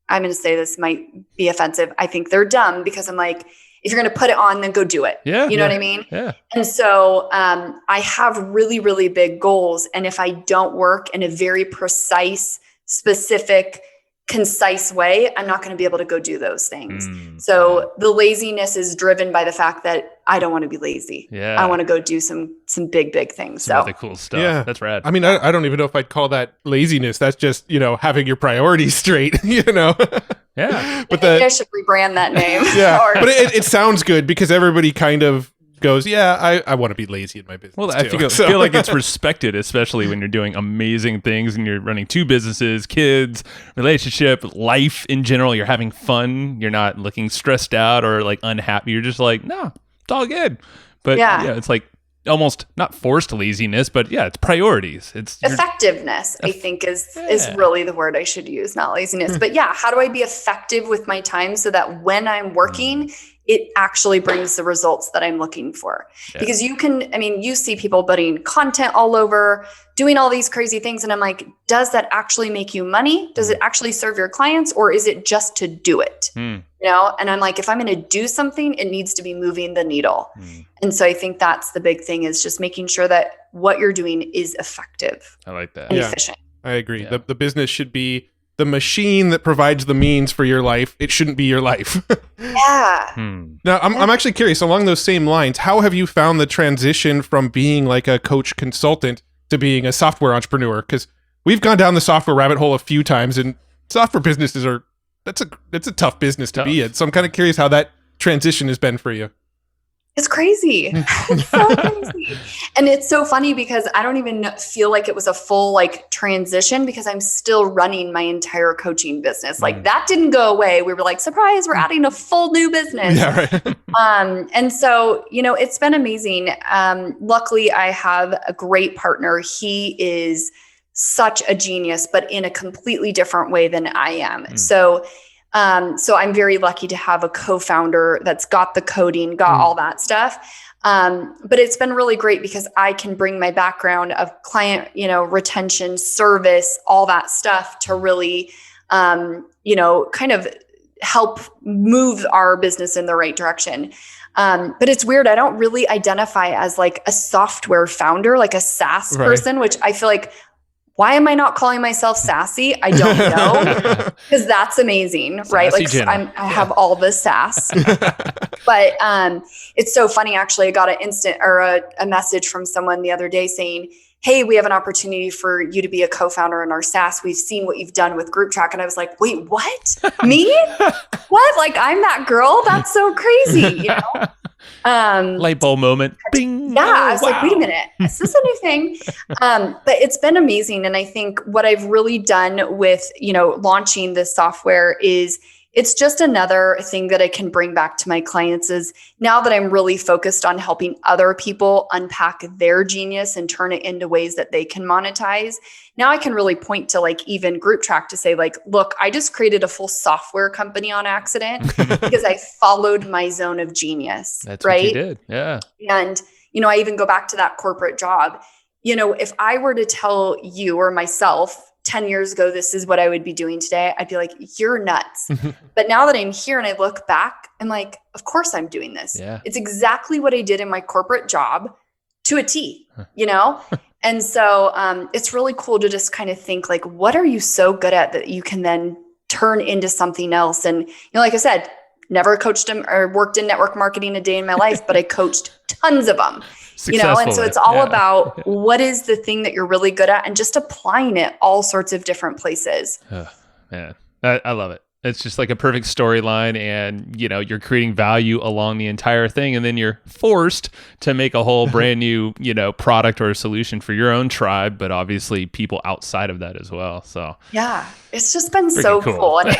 I'm going to say this might be offensive. I think they're dumb because I'm like, if you're going to put it on, then go do it. Yeah. You know what I mean? Yeah. And so I have really, really big goals. And if I don't work in a very precise, specific, concise way, I'm not going to be able to go do those things. So the laziness is driven by the fact that I don't want to be lazy. Yeah. I want to go do some big things. Some other cool stuff. Yeah. That's rad. I mean, I don't even know if I'd call that laziness. That's just, having your priorities straight, Yeah. But I should rebrand that name. Yeah. But it sounds good because everybody kind of goes, yeah, I want to be lazy in my business. Well, I feel like it's respected, especially when you're doing amazing things and you're running 2 businesses, kids, relationship, life in general. You're having fun. You're not looking stressed out or like unhappy. You're just like, no, it's all good. But yeah, it's like almost not forced laziness, but yeah, it's priorities. It's effectiveness, I think is really the word I should use, not laziness. But yeah, how do I be effective with my time so that when I'm working, it actually brings the results that I'm looking for? Because you see people putting content all over, doing all these crazy things. And I'm like, does that actually make you money? Does it actually serve your clients? Or is it just to do it? And I'm like, if I'm going to do something, it needs to be moving the needle. And so I think that's the big thing, is just making sure that what you're doing is effective. I like that. And efficient. I agree. Yeah. The business should be the machine that provides the means for your life. It shouldn't be your life. Yeah. Now, I'm actually curious, along those same lines, how have you found the transition from being like a coach consultant to being a software entrepreneur? Because we've gone down the software rabbit hole a few times, and software businesses that's a tough business to be in. So I'm kind of curious how that transition has been for you. It's crazy. It's so crazy. And it's so funny because I don't even feel like it was a full transition, because I'm still running my entire coaching business. Like that didn't go away. We were like, surprise, we're adding a full new business. Yeah, right. And so, it's been amazing. Luckily I have a great partner. He is such a genius, but in a completely different way than I am. So I'm very lucky to have a co-founder that's got the coding, got all that stuff. But it's been really great because I can bring my background of client, retention, service, all that stuff to really, kind of help move our business in the right direction. But it's weird. I don't really identify as like a software founder, like a SaaS person, which I feel like, why am I not calling myself sassy? I don't know, because that's amazing, right? Sassy Like I have all the sass, but it's so funny. Actually, I got a message from someone the other day saying, "Hey, we have an opportunity for you to be a co-founder in our SaaS. We've seen what you've done with Group Track." And I was like, "Wait, what? Me? What? Like I'm that girl? That's so crazy, Light bulb moment. Bing. Yeah, I was like, wait a minute, is this a new thing? But it's been amazing. And I think what I've really done with, launching this software is it's just another thing that I can bring back to my clients, is now that I'm really focused on helping other people unpack their genius and turn it into ways that they can monetize. Now I can really point to even Group Track to say look, I just created a full software company on accident because I followed my zone of genius. That's right? what you did. Yeah. And, I even go back to that corporate job. If I were to tell you or myself 10 years ago, this is what I would be doing today, I'd be like, you're nuts. But now that I'm here and I look back, I'm like, of course I'm doing this. Yeah. It's exactly what I did in my corporate job to a T, And so it's really cool to just kind of think what are you so good at that you can then turn into something else? And, like I said, never coached them or worked in network marketing a day in my life, but I coached tons of them. And so it's all about what is the thing that you're really good at and just applying it all sorts of different places. Man, I love it. It's just like a perfect storyline, and you're creating value along the entire thing, and then you're forced to make a whole brand new product or a solution for your own tribe, but obviously people outside of that as well. So yeah, it's just been so cool. And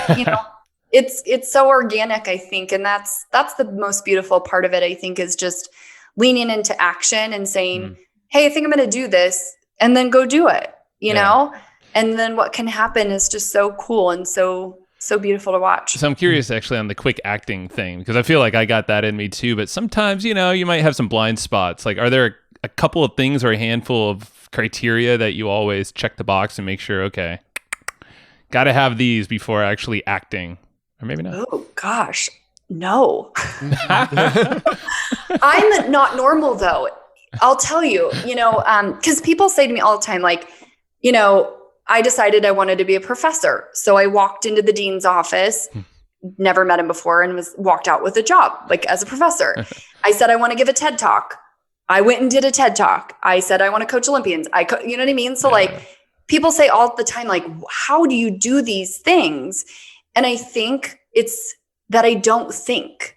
it's so organic, I think, and that's the most beautiful part of it, I think, is just leaning into action and saying, hey, I think I'm going to do this, and then go do it, you know? And then what can happen is just so cool and so beautiful to watch. So I'm curious actually on the quick acting thing, because I feel like I got that in me too, but sometimes, you might have some blind spots. Like, are there a couple of things or a handful of criteria that you always check the box and make sure, okay, got to have these before actually acting, or maybe not? Oh gosh, no. I'm not normal though. I'll tell you, because people say to me all the time, like, I decided I wanted to be a professor. So I walked into the dean's office, never met him before, and walked out with a job, like as a professor. I said, I want to give a TED Talk. I went and did a TED Talk. I said, I want to coach Olympians. You know what I mean? So like people say all the time, like, how do you do these things? And I think it's that I don't think.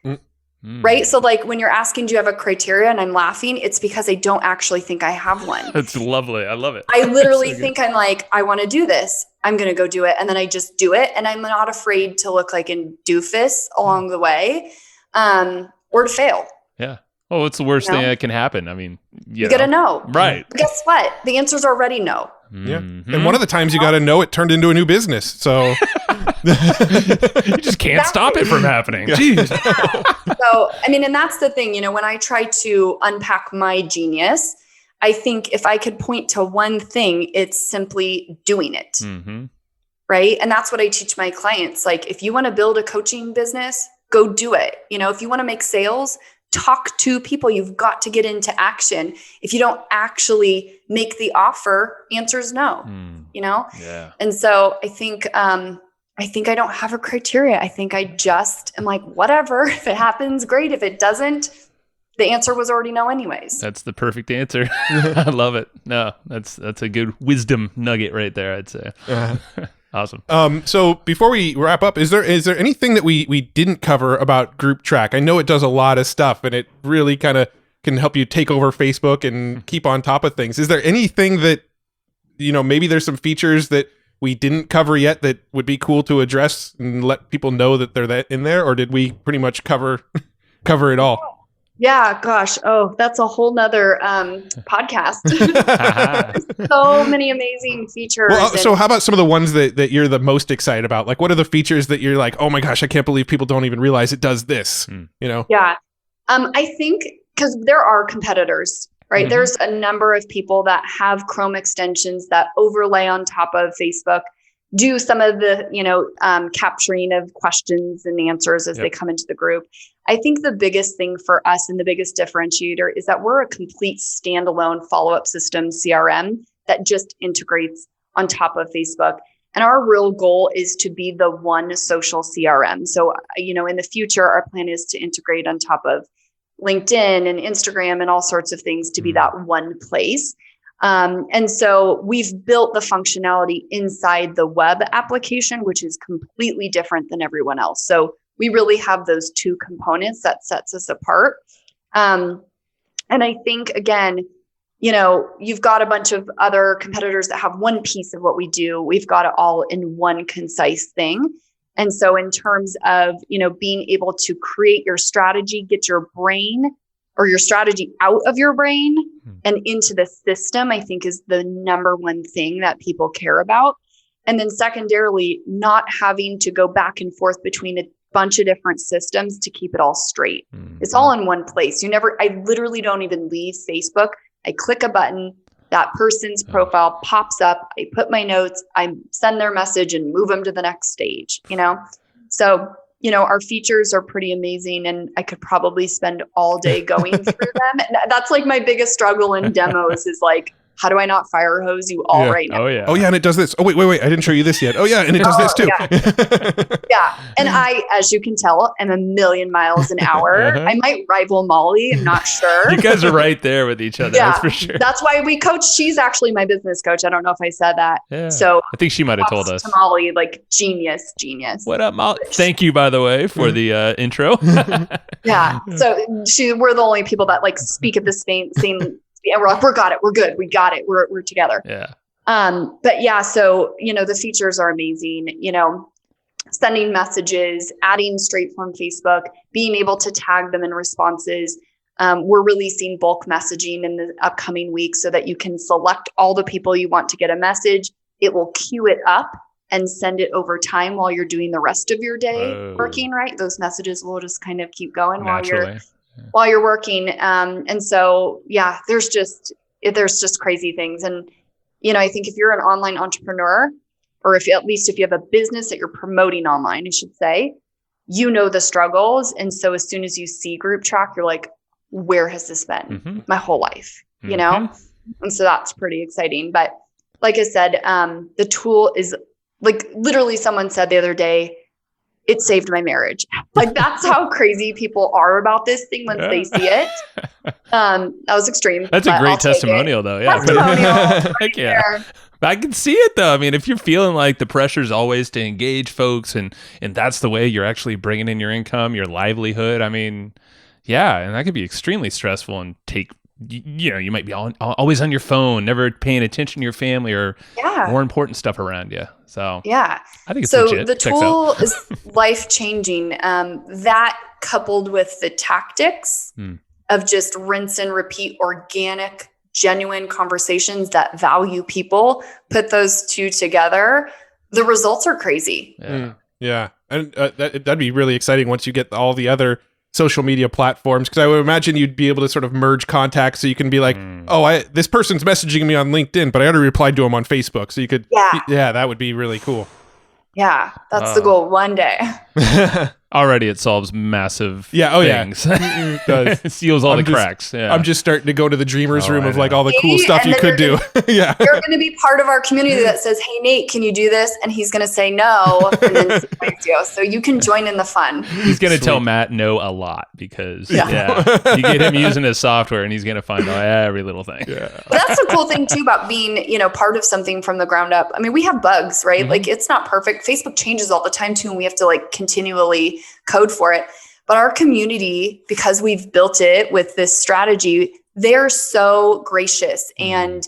Right. So like when you're asking, do you have a criteria? And I'm laughing, it's because I don't actually think I have one. That's lovely. I love it. I literally think I'm like, I want to do this. I'm going to go do it. And then I just do it. And I'm not afraid to look like a doofus along the way, or to fail. Yeah. Oh, what's the worst thing that can happen? I mean, you got to know. Right. But guess what? The answer's already no. Yeah. And one of the times you got to know, it turned into a new business. So you just can't stop it from happening. Jeez. So, I mean, and that's the thing, when I try to unpack my genius, I think if I could point to one thing, it's simply doing it. Right. And that's what I teach my clients. Like, if you want to build a coaching business, go do it. If you want to make sales, talk to people. You've got to get into action. If you don't actually make the offer, answer's no, Yeah. And so I think I don't have a criteria. I think I just am like, whatever, if it happens, great. If it doesn't, the answer was already no anyways. That's the perfect answer. I love it. No, that's a good wisdom nugget right there, I'd say. Awesome. So before we wrap up, is there anything that we didn't cover about Group Track? I know it does a lot of stuff, and it really kind of can help you take over Facebook and keep on top of things. Is there anything that, maybe there's some features that we didn't cover yet that would be cool to address and let people know that they're in there, or did we pretty much cover it all? Yeah, gosh. Oh, that's a whole nother podcast. So many amazing features. Well, so how about some of the ones that you're the most excited about? Like, what are the features that you're like, oh my gosh, I can't believe people don't even realize it does this, Yeah. I think because there are competitors, right? There's a number of people that have Chrome extensions that overlay on top of Facebook, do some of the, capturing of questions and answers as they come into the group. I think the biggest thing for us and the biggest differentiator is that we're a complete standalone follow-up system CRM that just integrates on top of Facebook. And our real goal is to be the one social CRM. So, in the future, our plan is to integrate on top of LinkedIn and Instagram and all sorts of things to be that one place. And so we've built the functionality inside the web application, which is completely different than everyone else. So we really have those two components that sets us apart. And I think, again, you've got a bunch of other competitors that have one piece of what we do. We've got it all in one concise thing. And so in terms of, being able to create your strategy, get your brain or your strategy out of your brain and into the system, I think is the number one thing that people care about. And then secondarily, not having to go back and forth between a bunch of different systems to keep it all straight. It's all in one place. I literally don't even leave Facebook. I click a button, that person's profile pops up. I put my notes, I send their message and move them to the next stage, So, our features are pretty amazing, and I could probably spend all day going through them. And that's like my biggest struggle in demos is like, how do I not fire hose you all right now? Oh yeah. Oh yeah, and it does this. Oh wait, I didn't show you this yet. Oh yeah, and it does this too. Yeah. And I, as you can tell, am a million miles an hour. I might rival Molly. I'm not sure. You guys are right there with each other. That's for sure. That's why we coach. She's actually my business coach. I don't know if I said that. Yeah. So I think she might have told us. To Molly, like genius. What up, Molly? Thank you, by the way, for the intro. Yeah. So we're the only people that like speak at the same. We're like, got it. We're good. We got it. We're together. Yeah. But yeah, so, the features are amazing, sending messages, adding straight from Facebook, being able to tag them in responses. We're releasing bulk messaging in the upcoming week so that you can select all the people you want to get a message. It will queue it up and send it over time while you're doing the rest of your day working, right? Those messages will just kind of keep going while you're working. And so, yeah, there's just crazy things. And, I think if you're an online entrepreneur, or if you have a business that you're promoting online, I should say, the struggles. And so as soon as you see Group Track, you're like, where has this been my whole life? And so that's pretty exciting. But like I said, the tool is like, literally someone said the other day, it saved my marriage. Like, that's how crazy people are about this thing once they see it. That was extreme. That's a great testimonial though. Yeah. Testimonial. Heck yeah. I can see it though. I mean, if you're feeling like the pressure's always to engage folks and that's the way you're actually bringing in your income, your livelihood. I mean, yeah. And that could be extremely stressful and you might be always on your phone, never paying attention to your family or more important stuff around you. So yeah, I think it's so legit. The tool is life changing. That coupled with the tactics of just rinse and repeat organic, genuine conversations that value people, put those two together, the results are crazy. Yeah. And that'd be really exciting once you get all the other social media platforms, because I would imagine you'd be able to sort of merge contacts, so you can be like, this person's messaging me on LinkedIn, but I already replied to him on Facebook, so you could that would be really cool. Yeah, that's the goal one day. Already it solves massive things. It seals all the cracks. Yeah. I'm just starting to go to the dreamer's room of like all the cool stuff you could do. You're going to be part of our community that says, hey, Nate, can you do this? And he's going to say no. And then you. So you can join in the fun. He's going to tell Matt no a lot because you get him using his software and he's going to find out every little thing. Yeah. But that's the cool thing too about being, part of something from the ground up. I mean, we have bugs, right? Like, it's not perfect. Facebook changes all the time too, and we have to like continually code for it. But our community, because we've built it with this strategy, they're so gracious and,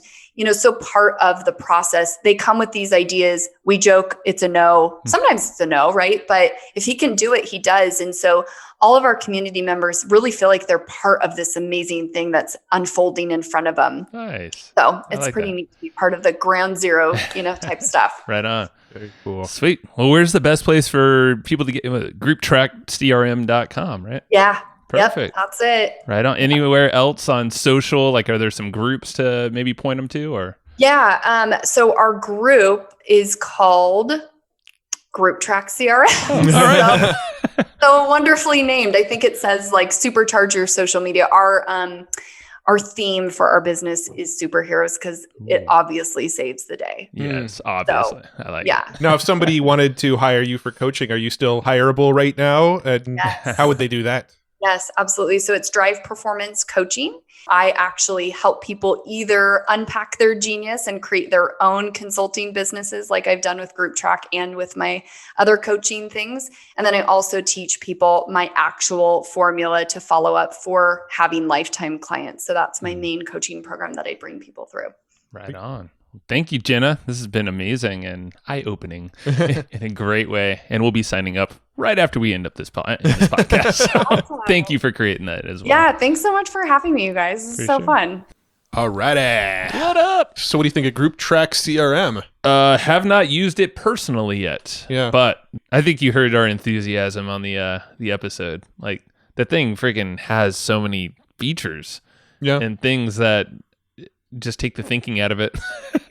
so part of the process. They come with these ideas. We joke it's a no. Sometimes it's a no, right? But if he can do it, he does. And so all of our community members really feel like they're part of this amazing thing that's unfolding in front of them. Nice. So it's pretty neat to be part of the ground zero, type stuff. Right on. Very cool. Sweet. Well, where's the best place for people to get grouptrackcrm.com, right? Yeah. Perfect. Yep, that's it. Right on. Anywhere else on social? Like, are there some groups to maybe point them to, or? Yeah. So our group is called Group Track CRM. All right. So wonderfully named. I think it says like supercharge your social media. Our theme for our business is superheroes because it obviously saves the day. Yes, obviously. So, I like it. Now, if somebody wanted to hire you for coaching, are you still hireable right now? And how would they do that? Yes, absolutely. So it's Drive Performance Coaching. I actually help people either unpack their genius and create their own consulting businesses like I've done with Group Track and with my other coaching things. And then I also teach people my actual formula to follow up for having lifetime clients. So that's my main coaching program that I bring people through. Right on. Thank you, Jenna. This has been amazing and eye-opening in a great way. And we'll be signing up right after we end up this podcast. So awesome. Thank you for creating that as well. Yeah, thanks so much for having me, you guys. This is so fun. Alrighty. What up? So what do you think of Group Track CRM? Have not used it personally yet. Yeah. But I think you heard our enthusiasm on the episode. Like, the thing freaking has so many features and things that just take the thinking out of it.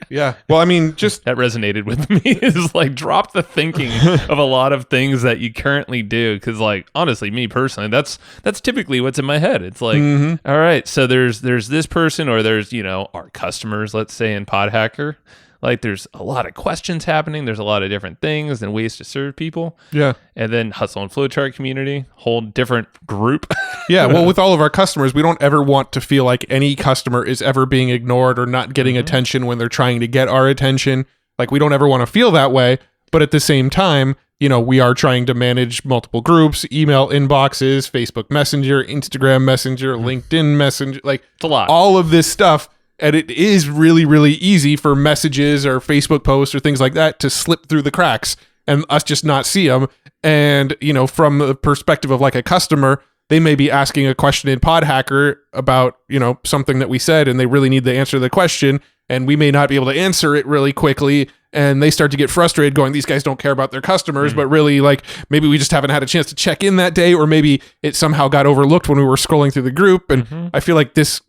Yeah. Well, I mean, just that resonated with me is like drop the thinking of a lot of things that you currently do. Cause like, honestly, me personally, that's typically what's in my head. It's like, all right, so there's this person or there's, our customers, let's say in PodHacker. Like there's a lot of questions happening. There's a lot of different things and ways to serve people. Yeah. And then Hustle and Flowchart community, whole different group. Yeah. Well, with all of our customers, we don't ever want to feel like any customer is ever being ignored or not getting attention when they're trying to get our attention. Like we don't ever want to feel that way. But at the same time, we are trying to manage multiple groups, email inboxes, Facebook Messenger, Instagram Messenger, LinkedIn Messenger, like it's a lot. All of this stuff. And it is really, really easy for messages or Facebook posts or things like that to slip through the cracks and us just not see them. And, from the perspective of like a customer, they may be asking a question in PodHacker about, something that we said, and they really need to answer the question. And we may not be able to answer it really quickly. And they start to get frustrated going, these guys don't care about their customers, but really like maybe we just haven't had a chance to check in that day, or maybe it somehow got overlooked when we were scrolling through the group. And I feel like this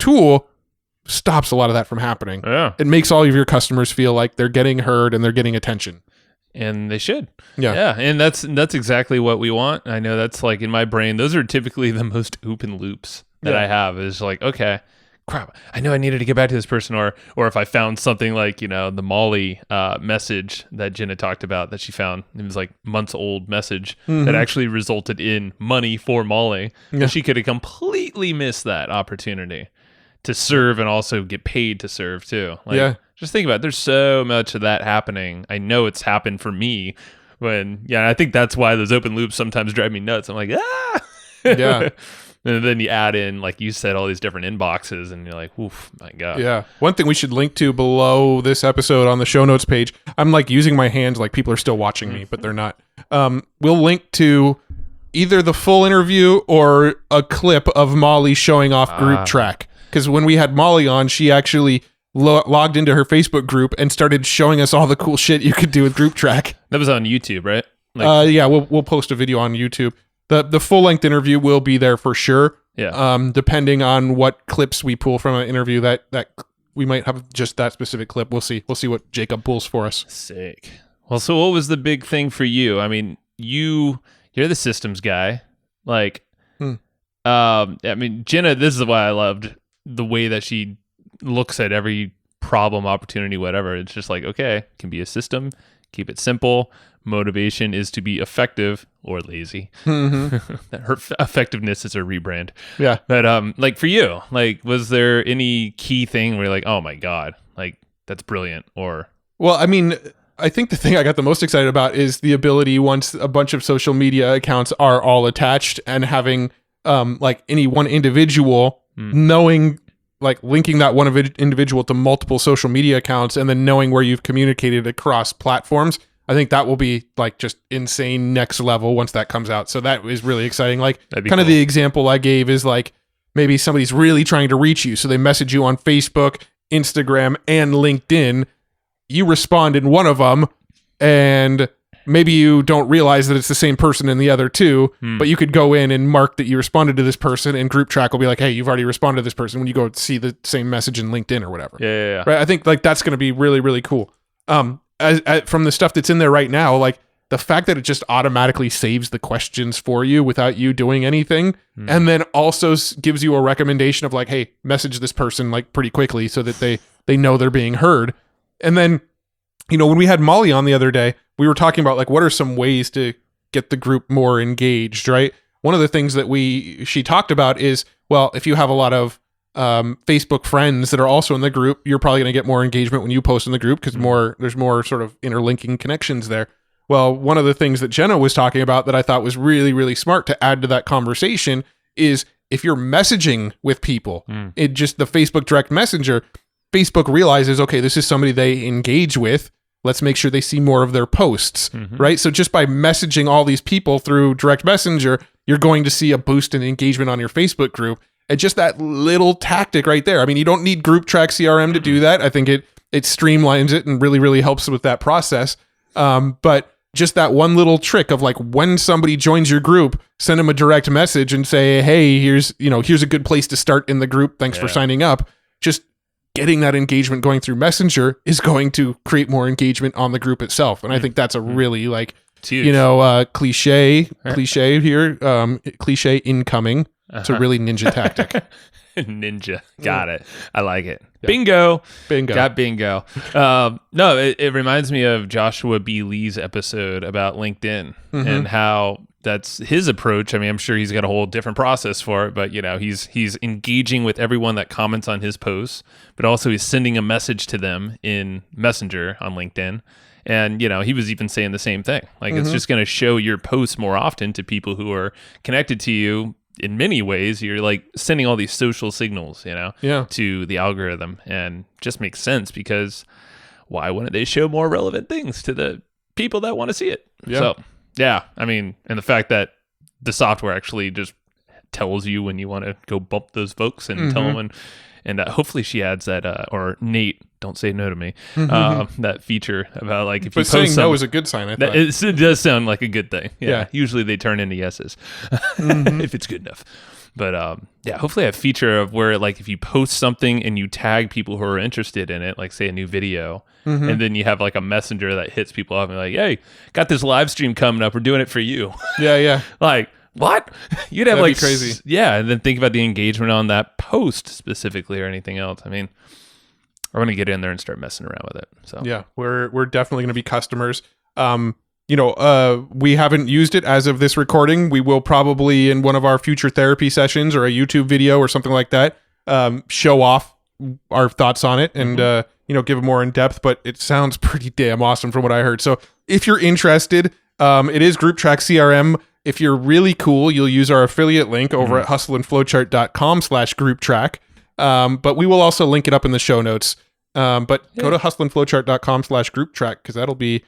tool stops a lot of that from happening. Yeah. It makes all of your customers feel like they're getting heard and they're getting attention. And they should. Yeah. Yeah. And that's exactly what we want. I know that's like in my brain, those are typically the most open loops that I have is like, okay, crap, I know I needed to get back to this person. Or if I found something like, the Molly message that Jenna talked about that she found, it was like months old message that actually resulted in money for Molly. Yeah. And she could have completely missed that opportunity to serve and also get paid to serve too. Like, just think about it. There's so much of that happening. I know it's happened for me I think that's why those open loops sometimes drive me nuts. I'm like, Yeah. And then you add in, like you said, all these different inboxes and you're like, oof, my God. Yeah. One thing we should link to below this episode on the show notes page, I'm like using my hands like people are still watching me, but they're not. We'll link to either the full interview or a clip of Molly showing off Group Track. Because when we had Molly on, she actually logged into her Facebook group and started showing us all the cool shit you could do with Group Track. That was on YouTube, right? Yeah, we'll post a video on YouTube. The full length interview will be there for sure. Yeah. Depending on what clips we pull from an interview, that we might have just that specific clip. We'll see what Jacob pulls for us. Sick. Well, so what was the big thing for you? I mean, you're the systems guy. Like, Jenna, this is why I loved the way that she looks at every problem, opportunity, whatever. It's just like, okay, it can be a system, keep it simple. Motivation is to be effective or lazy. Her effectiveness is her rebrand. Yeah. But like for you, like, was there any key thing where you're like, oh my God, like that's brilliant? Or well, I mean, I think the thing I got the most excited about is the ability once a bunch of social media accounts are all attached and having like any one individual knowing, like linking that one individual to multiple social media accounts and then knowing where you've communicated across platforms. I think that will be like just insane next level once that comes out. So that is really exciting. Like kind of the example I gave is like maybe somebody's really trying to reach you. So they message you on Facebook, Instagram, and LinkedIn. You respond in one of them and maybe you don't realize that it's the same person in the other two, but you could go in and mark that you responded to this person and Group Track will be like, hey, you've already responded to this person when you go see the same message in LinkedIn or whatever. Yeah. Right. I think like that's going to be really, really cool. From the stuff that's in there right now, like the fact that it just automatically saves the questions for you without you doing anything, and then also gives you a recommendation of like, hey, message this person like pretty quickly so that they know they're being heard. And then, when we had Molly on the other day, we were talking about like what are some ways to get the group more engaged, right? One of the things that she talked about is, well, if you have a lot of Facebook friends that are also in the group, you're probably going to get more engagement when you post in the group because there's more sort of interlinking connections there. Well, one of the things that Jenna was talking about that I thought was really, really smart to add to that conversation is if you're messaging with people, it just the Facebook direct messenger, Facebook realizes, okay, this is somebody they engage with. Let's make sure they see more of their posts, right? So just by messaging all these people through direct messenger, you're going to see a boost in engagement on your Facebook group. And just that little tactic right there. I mean, you don't need Group Track CRM to do that. I think it streamlines it and really, really helps with that process. But just that one little trick of like when somebody joins your group, send them a direct message and say, hey, here's a good place to start in the group. Thanks for signing up. Just getting that engagement going through Messenger is going to create more engagement on the group itself. And I think that's a really like, cliche here, cliche incoming. It's a really ninja tactic. Ninja. Got it. I like it. Yeah. Bingo. Got bingo. No, it reminds me of Joshua B. Lee's episode about LinkedIn and how that's his approach. I mean, I'm sure he's got a whole different process for it, but he's engaging with everyone that comments on his posts, but also he's sending a message to them in Messenger on LinkedIn. And, he was even saying the same thing. Like, it's just going to show your posts more often to people who are connected to you. In many ways, you're like sending all these social signals, to the algorithm, and just makes sense because why wouldn't they show more relevant things to the people that want to see it? Yeah. So, I mean, and the fact that the software actually just tells you when you want to go bump those folks and tell them, and hopefully she adds that, or Nate, don't say no to me, that feature about like if you post saying no is a good sign. I thought it does sound like a good thing. Yeah. Usually they turn into yeses if it's good enough. But hopefully a feature of where like if you post something and you tag people who are interested in it, like say a new video, and then you have like a messenger that hits people off and like, hey, got this live stream coming up. We're doing it for you. Yeah. Like, what? You'd have That'd be crazy. Yeah, and then think about the engagement on that post specifically or anything else. I mean, we're going to get in there and start messing around with it. So yeah, we're definitely going to be customers. We haven't used it as of this recording. We will probably in one of our future therapy sessions or a YouTube video or something like that, show off our thoughts on it and give it more in depth. But it sounds pretty damn awesome from what I heard. So if you're interested, it is Group Track CRM. If you're really cool, you'll use our affiliate link over at hustleandflowchart.com/grouptrack. But we will also link it up in the show notes. Go to hustleandflowchart.com/grouptrack because that'll be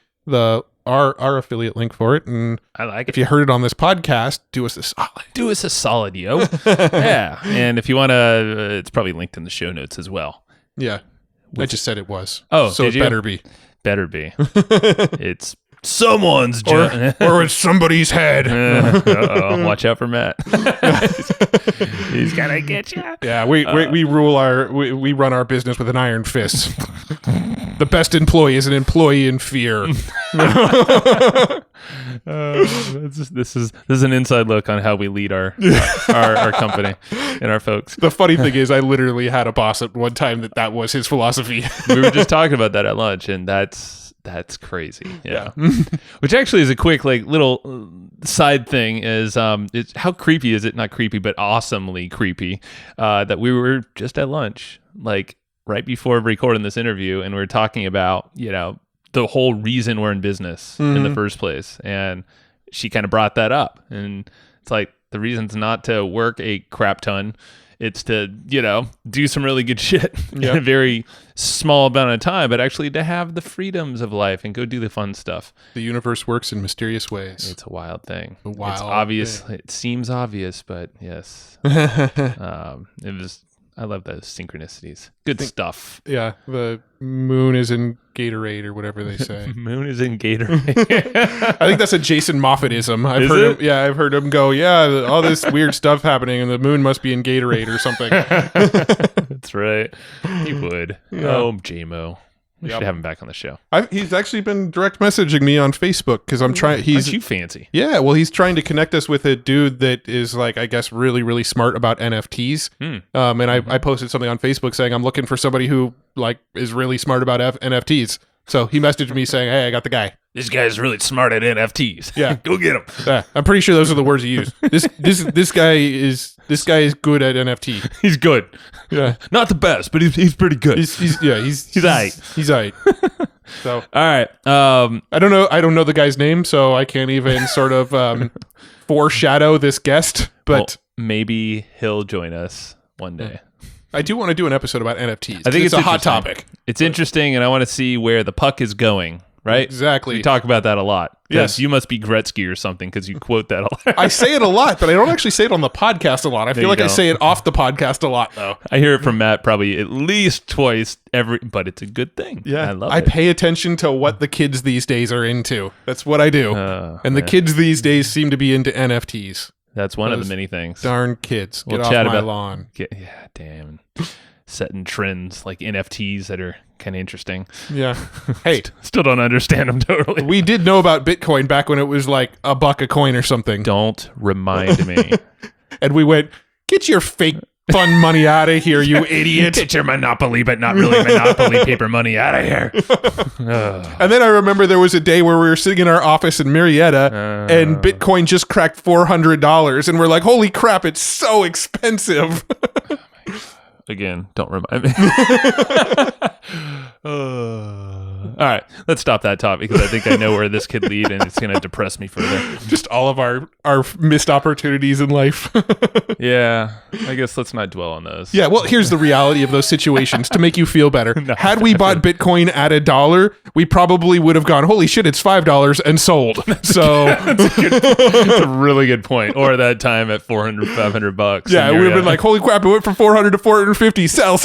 our affiliate link for it. And I like it. If you heard it on this podcast, do us a solid. Do us a solid, yo. Yeah. And if you want to, it's probably linked in the show notes as well. Yeah. I just said it was. Oh, so it better be. Better be. It's someone's or it's somebody's head. Watch out for Matt. He's gonna get you. Yeah, we run our business with an iron fist. The best employee is an employee in Fier. This is an inside look on how we lead our company and our folks. The funny thing is, I literally had a boss at one time that was his philosophy. We were just talking about that at lunch, and that's crazy. Yeah. Which actually is a quick little side thing is it's how creepy is it? Not creepy, but awesomely creepy. That we were just at lunch, like right before recording this interview, and we were talking about, the whole reason we're in business in the first place. And she kind of brought that up. And it's like the reason's not to work a crap ton. It's to, do some really good shit in a very small amount of time, but actually to have the freedoms of life and go do the fun stuff. The universe works in mysterious ways. It's a wild thing. It's obvious. Thing. It seems obvious, but yes. I love those synchronicities. Good stuff. Yeah. The moon is in Gatorade or whatever they say. Moon is in Gatorade. I think that's a Jason Moffatism. I've heard him go, all this weird stuff happening and the moon must be in Gatorade or something. That's right. He would. Yeah. Oh, J-Mo. We should have him back on the show. He's actually been direct messaging me on Facebook because I'm trying. Aren't you fancy? Yeah, well, he's trying to connect us with a dude that is I guess really, really smart about NFTs. And I posted something on Facebook saying I'm looking for somebody who is really smart about NFTs. So he messaged me saying, "Hey, I got the guy. This guy's really smart at NFTs. Yeah, go get him." Yeah, I'm pretty sure those are the words he used. This guy is good at NFT. He's good. Yeah, not the best, but he's pretty good. He's aight. He's aight. So all right. I don't know the guy's name, so I can't even sort of foreshadow this guest. But maybe he'll join us one day. I do want to do an episode about NFTs. I think it's a hot topic. It's interesting, and I want to see where the puck is going, right? Exactly. We talk about that a lot. Yes. You must be Gretzky or something because you quote that a lot. I say it a lot, but I don't actually say it on the podcast a lot. I feel like I say it off the podcast a lot, though. I hear it from Matt probably at least twice but it's a good thing. Yeah. I love it. I pay attention to what the kids these days are into. That's what I do. The kids these days seem to be into NFTs. That's one of the many things. Darn kids. Get off my lawn. Yeah, damn. setting trends like NFTs that are kind of interesting. Yeah. Hey, still don't understand them totally. we did know about Bitcoin back when it was like $1 a coin or something. Don't remind me. And we went, get your fake fun money out of here, you idiot. Get your Monopoly, but not really Monopoly paper money out of here. And then I remember there was a day where we were sitting in our office in Marietta and Bitcoin just cracked $400. And we're like, holy crap, it's so expensive. Again, don't remind me. All right, let's stop that topic because I think I know where this could lead and it's going to depress me further. Just all of our missed opportunities in life. Yeah, I guess let's not dwell on those. Yeah, well, here's the reality of those situations to make you feel better. Had we bought Bitcoin at $1, we probably would have gone, holy shit, it's $5 and sold. So that's a really good point. Or that time at $400-500. Yeah, we would have been like, holy crap, it went from 400 to 450. Sell.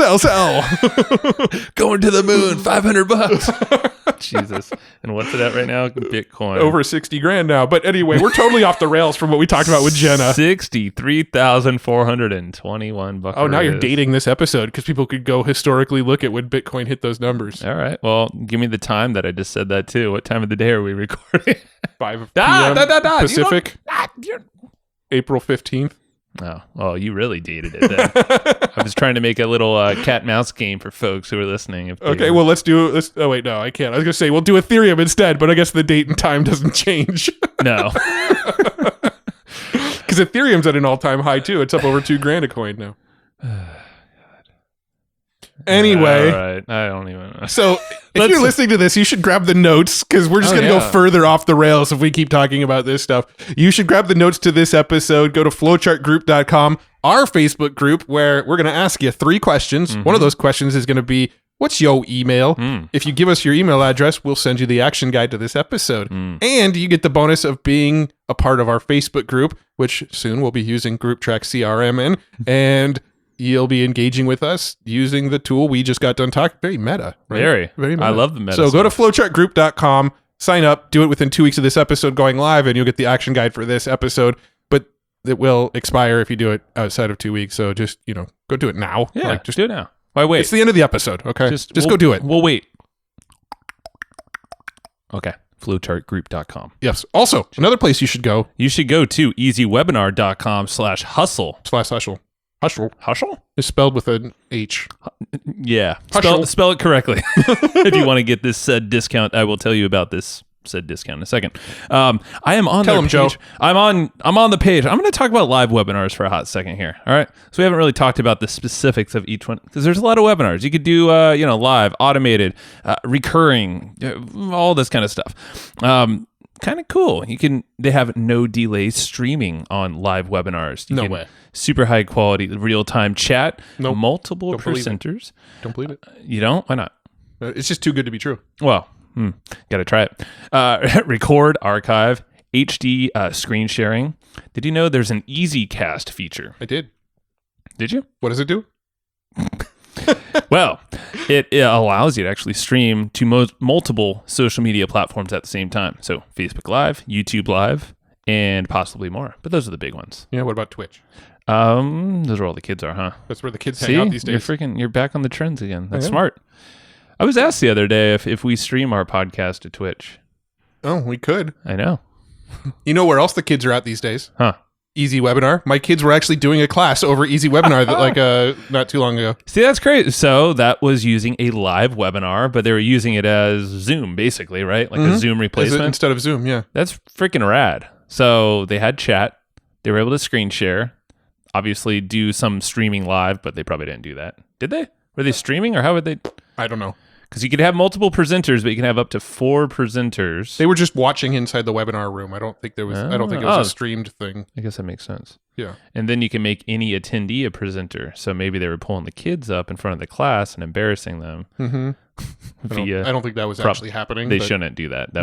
Going to the moon, $500. Jesus. And what's it at right now? Bitcoin. Over 60 grand now. But anyway, we're totally off the rails from what we talked about with Jenna. 63,421 bucks. Oh, now you're dating this episode because people could go historically look at when Bitcoin hit those numbers. All right. Well, give me the time that I just said that too. What time of the day are we recording? 5 p.m. Pacific. April 15th. Oh, well, you really dated it then. I was trying to make a little cat mouse game for folks who are listening. Okay, well, let's do it. Oh, wait, no, I can't. I was going to say, we'll do Ethereum instead, but I guess the date and time doesn't change. No. Because Ethereum's at an all-time high, too. It's up over $2,000 a coin now. Anyway. All right. I don't even know. So if you're listening to this, you should grab the notes because we're just going to go further off the rails if we keep talking about this stuff. You should grab the notes to this episode. Go to flowchartgroup.com, our Facebook group, where we're going to ask you 3 questions. One of those questions is going to be, what's your email? If you give us your email address, we'll send you the action guide to this episode. And you get the bonus of being a part of our Facebook group, which soon we'll be using GroupTrack CRM in. And you'll be engaging with us using the tool we just got done talking. Very meta, right? Very meta. I love the meta. So go to flowchartgroup.com, sign up, do it within 2 weeks of this episode going live, and you'll get the action guide for this episode. But it will expire if you do it outside of 2 weeks. So just, go do it now. Yeah, just do it now. Why wait? It's the end of the episode, okay? Just go do it. We'll wait. Okay. Flowchartgroup.com. Yes. Also, another place you should go. You should go to easywebinar.com/hustle. Hustle is spelled with an H. Yeah. Spell it correctly. If you want to get this said discount, I will tell you about this said discount in a second. I am on Tell their him, page. Joe. I'm on the page. I'm going to talk about live webinars for a hot second here. All right. So we haven't really talked about the specifics of each one because there's a lot of webinars. You could do, live, automated, recurring, all this kind of stuff. Kind of cool. They have no delay streaming on live webinars. No way. Super high quality, real time chat. Nope. Multiple Don't believe it. presenters. Don't believe it. You don't? Why not? It's just too good to be true. Well, got to try it. Record, archive, HD screen sharing. Did you know there's an Easy Cast feature? I did. Did you? What does it do? Well, it allows you to actually stream to multiple social media platforms at the same time. So Facebook Live, YouTube Live, and possibly more. But those are the big ones. Yeah, what about Twitch? Those are all the kids are, huh? That's where the kids hang out these days. You're back on the trends again. That's smart. I was asked the other day if we stream our podcast to Twitch. Oh, we could. I know. You know where else the kids are at these days? Huh. Easy Webinar. My kids were actually doing a class over Easy Webinar not too long ago. See, that's crazy. So that was using a live webinar, but they were using it as Zoom, basically, right? Like a Zoom replacement. Instead of Zoom, yeah. That's freaking rad. So they had chat. They were able to screen share. Obviously do some streaming live, but they probably didn't do that. Did they? Were they streaming or how would they? I don't know. Because you could have multiple presenters, but you can have up to 4 presenters. They were just watching inside the webinar room. I don't think it was a streamed thing. I guess that makes sense. Yeah. And then you can make any attendee a presenter. So maybe they were pulling the kids up in front of the class and embarrassing them. Mm-hmm. I don't think that was actually happening. They shouldn't do that.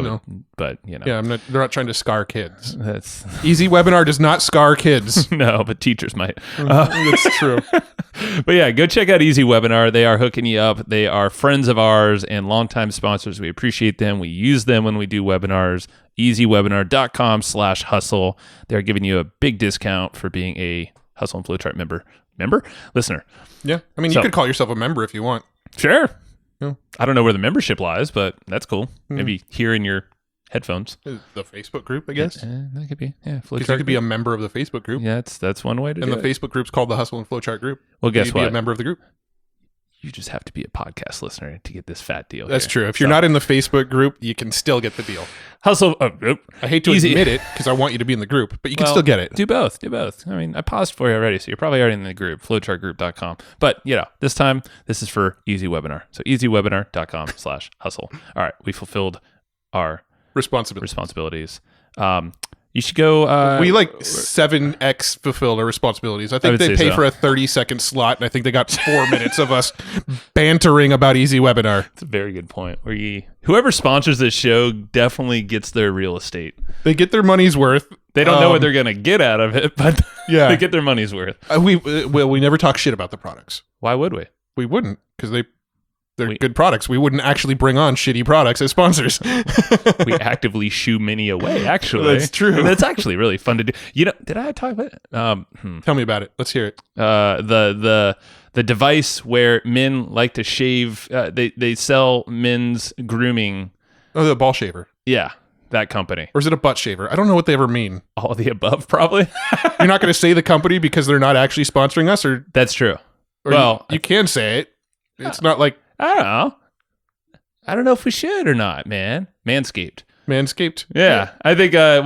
But Yeah, they're not trying to scar kids. That's Easy Webinar does not scar kids. No, but teachers might. That's true. But yeah, go check out Easy Webinar. They are hooking you up. They are friends of ours and longtime sponsors. We appreciate them. We use them when we do webinars. easywebinar.com/hustle. They're giving you a big discount for being a Hustle and Flowchart member. member, listener. Yeah. I mean, you could call yourself a member if you want. Sure. Yeah. I don't know where the membership lies, but that's cool. Maybe here in your headphones. The Facebook group, I guess. That could be. Yeah. Because you could be a member of the Facebook group. Yeah, that's one way to do it. And the Facebook group's called the Hustle and Flowchart group. Well, guess what? Be a member of the group. You just have to be a podcast listener to get this fat deal. That's true. If you're not in the Facebook group, you can still get the deal. Hustle. I hate to admit it because I want you to be in the group, but you can still get it. Do both. I mean, I paused for you already, so you're probably already in the group, flowchartgroup.com. But, this time, this is for Easy Webinar. So easywebinar.com/hustle. All right. We fulfilled our responsibilities. You should go. We 7x fulfilled our responsibilities. I think they pay for a 30-second slot, and I think they got 4 minutes of us bantering about Easy Webinar. That's a very good point. Whoever sponsors this show definitely gets their real estate. They get their money's worth. They don't know what they're going to get out of it, but they get their money's worth. We never talk shit about the products. Why would we? We wouldn't, because they're good products. We wouldn't actually bring on shitty products as sponsors. We actively shoo many away, actually. That's true. And that's actually really fun to do. Did I talk about it? Tell me about it. Let's hear it. The device where men like to shave, they sell men's grooming. Oh, the ball shaver. Yeah, that company. Or is it a butt shaver? I don't know what they ever mean. All of the above, probably. You're not going to say the company because they're not actually sponsoring us? Or That's true. Or well, you can say it. It's not like... I don't know. I don't know if we should or not, man. Manscaped. Yeah. I think, I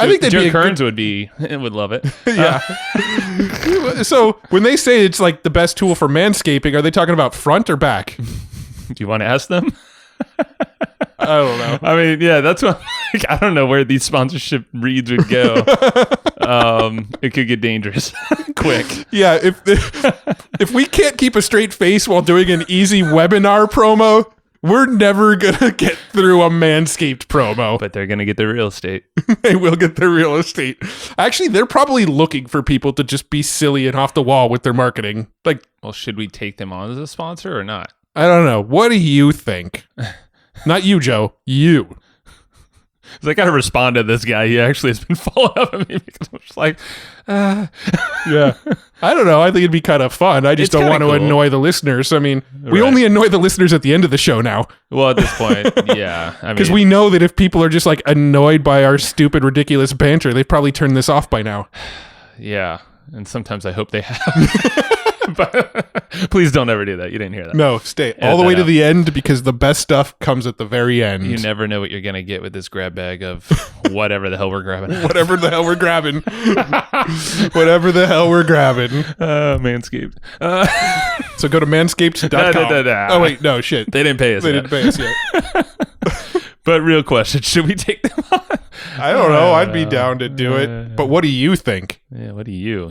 think Joe Kearns would love it. Yeah. So when they say it's like the best tool for manscaping, are they talking about front or back? Do you want to ask them? I don't know. I mean, yeah, that's what I don't know where these sponsorship reads would go. It could get dangerous quick. Yeah, if we can't keep a straight face while doing an Easy Webinar promo, we're never gonna get through a Manscaped promo. But they're gonna get their real estate. They will get their real estate. Actually, they're probably looking for people to just be silly and off the wall with their marketing. Well, should we take them on as a sponsor or not? I don't know. What do you think? Not you, Joe. You. I got to respond to this guy. He actually has been following up on me because I'm just like, yeah. I don't know. I think it'd be kind of fun. I just don't want to annoy the listeners. I mean, we only annoy the listeners at the end of the show now. Well, at this point, yeah. Because we know that if people are just annoyed by our stupid, ridiculous banter, they've probably turned this off by now. Yeah. And sometimes I hope they have. But please don't ever do that. You didn't hear that. No, stay all the way to the end because the best stuff comes at the very end. You never know what you're going to get with this grab bag of whatever the hell we're grabbing. Whatever the hell we're grabbing. Whatever the hell we're grabbing. Manscaped. So go to manscaped.com. Oh, wait. No, shit. They didn't pay us yet. But real question, should we take them on? I don't know. I'd be down to do it. But what do you think? Yeah, what do you?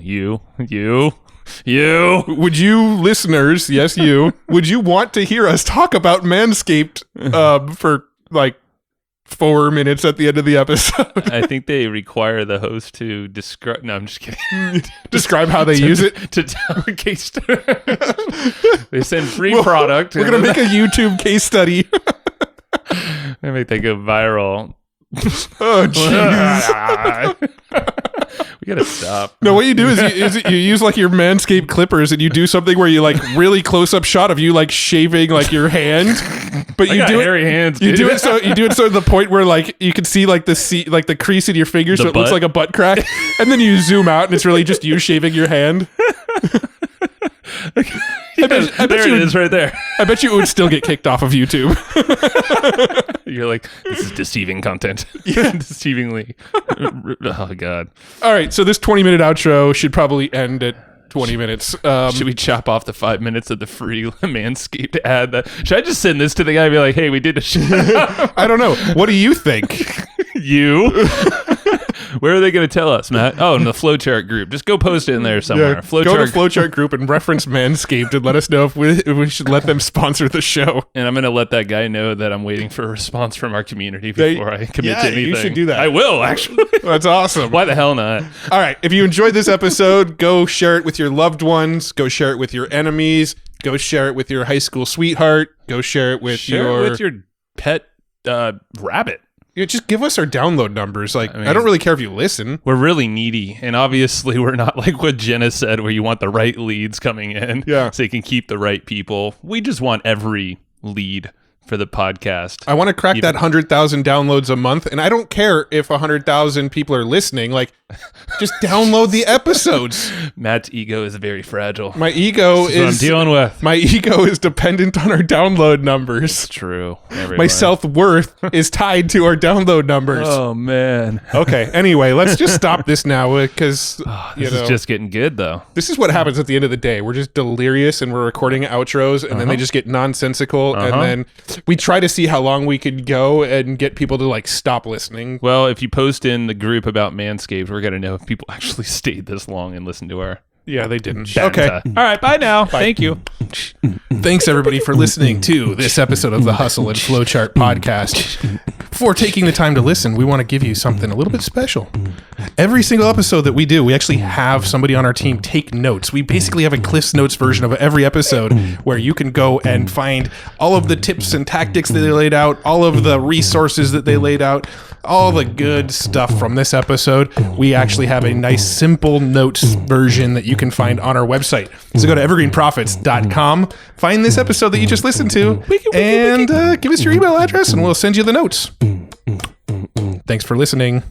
Would you listeners, yes, you, would you want to hear us talk about Manscaped for 4 minutes at the end of the episode? I think they require the host to describe. No, I'm just kidding. Describe how they use it to tell a case study. They send free product. We're gonna make a YouTube case study. Maybe they go viral. Oh jeez. We gotta stop. No, what you do is you use your Manscaped clippers and you do something where you really close up shot of you shaving your hand, but you do hairy hands. You do it so to the point where you can see the crease in your finger, so it looks like a butt crack, and then you zoom out and it's really just you shaving your hand. I bet it is right there. I bet you it would still get kicked off of YouTube. You're like, this is deceiving content. Yeah. Deceivingly. Oh, God. All right, so this 20-minute outro should probably end at 20 minutes. Should we chop off the 5 minutes of the free Manscaped ad? Should I just send this to the guy and be like, hey, we did a show? I don't know. What do you think? Where are they going to tell us, Matt? Oh, in the Flowchart group. Just go post it in there somewhere. Yeah, go to Flowchart group and reference Manscaped and let us know if we should let them sponsor the show. And I'm going to let that guy know that I'm waiting for a response from our community before I commit to anything. You should do that. I will, actually. That's awesome. Why the hell not? All right. If you enjoyed this episode, go share it with your loved ones. Go share it with your enemies. Go share it with your high school sweetheart. Go share it with your pet rabbit. Just give us our download numbers. Like, I don't really care if you listen. We're really needy, and obviously we're not like what Jenna said, where you want the right leads coming in, so you can keep the right people. We just want every lead for the podcast. I want to crack that 100,000 downloads a month, and I don't care if 100,000 people are listening. Like, just download the episodes. Matt's ego is very fragile. My ego is what I'm dealing with. My ego is dependent on our download numbers. It's true. My self-worth is tied to our download numbers. Oh man. Okay. Anyway, let's just stop this now because this is just getting good though. This is what happens at the end of the day. We're just delirious and we're recording outros, and then they just get nonsensical, and then we try to see how long we could go and get people to like stop listening. Well, if you post in the group about Manscaped, we're gonna know if people actually stayed this long and listened to our. Yeah, they didn't. Okay. All right. Bye now. Bye. Thank you. Thanks, everybody, for listening to this episode of the Hustle and Flowchart podcast. Before taking the time to listen, we want to give you something a little bit special. Every single episode that we do, we actually have somebody on our team take notes. We basically have a Cliff's Notes version of every episode where you can go and find all of the tips and tactics that they laid out, all of the resources that they laid out, all the good stuff from this episode. We actually have a nice, simple notes version that you can find on our website. So go to evergreenprofits.com, find this episode that you just listened to, and give us your email address, and we'll send you the notes. Thanks for listening.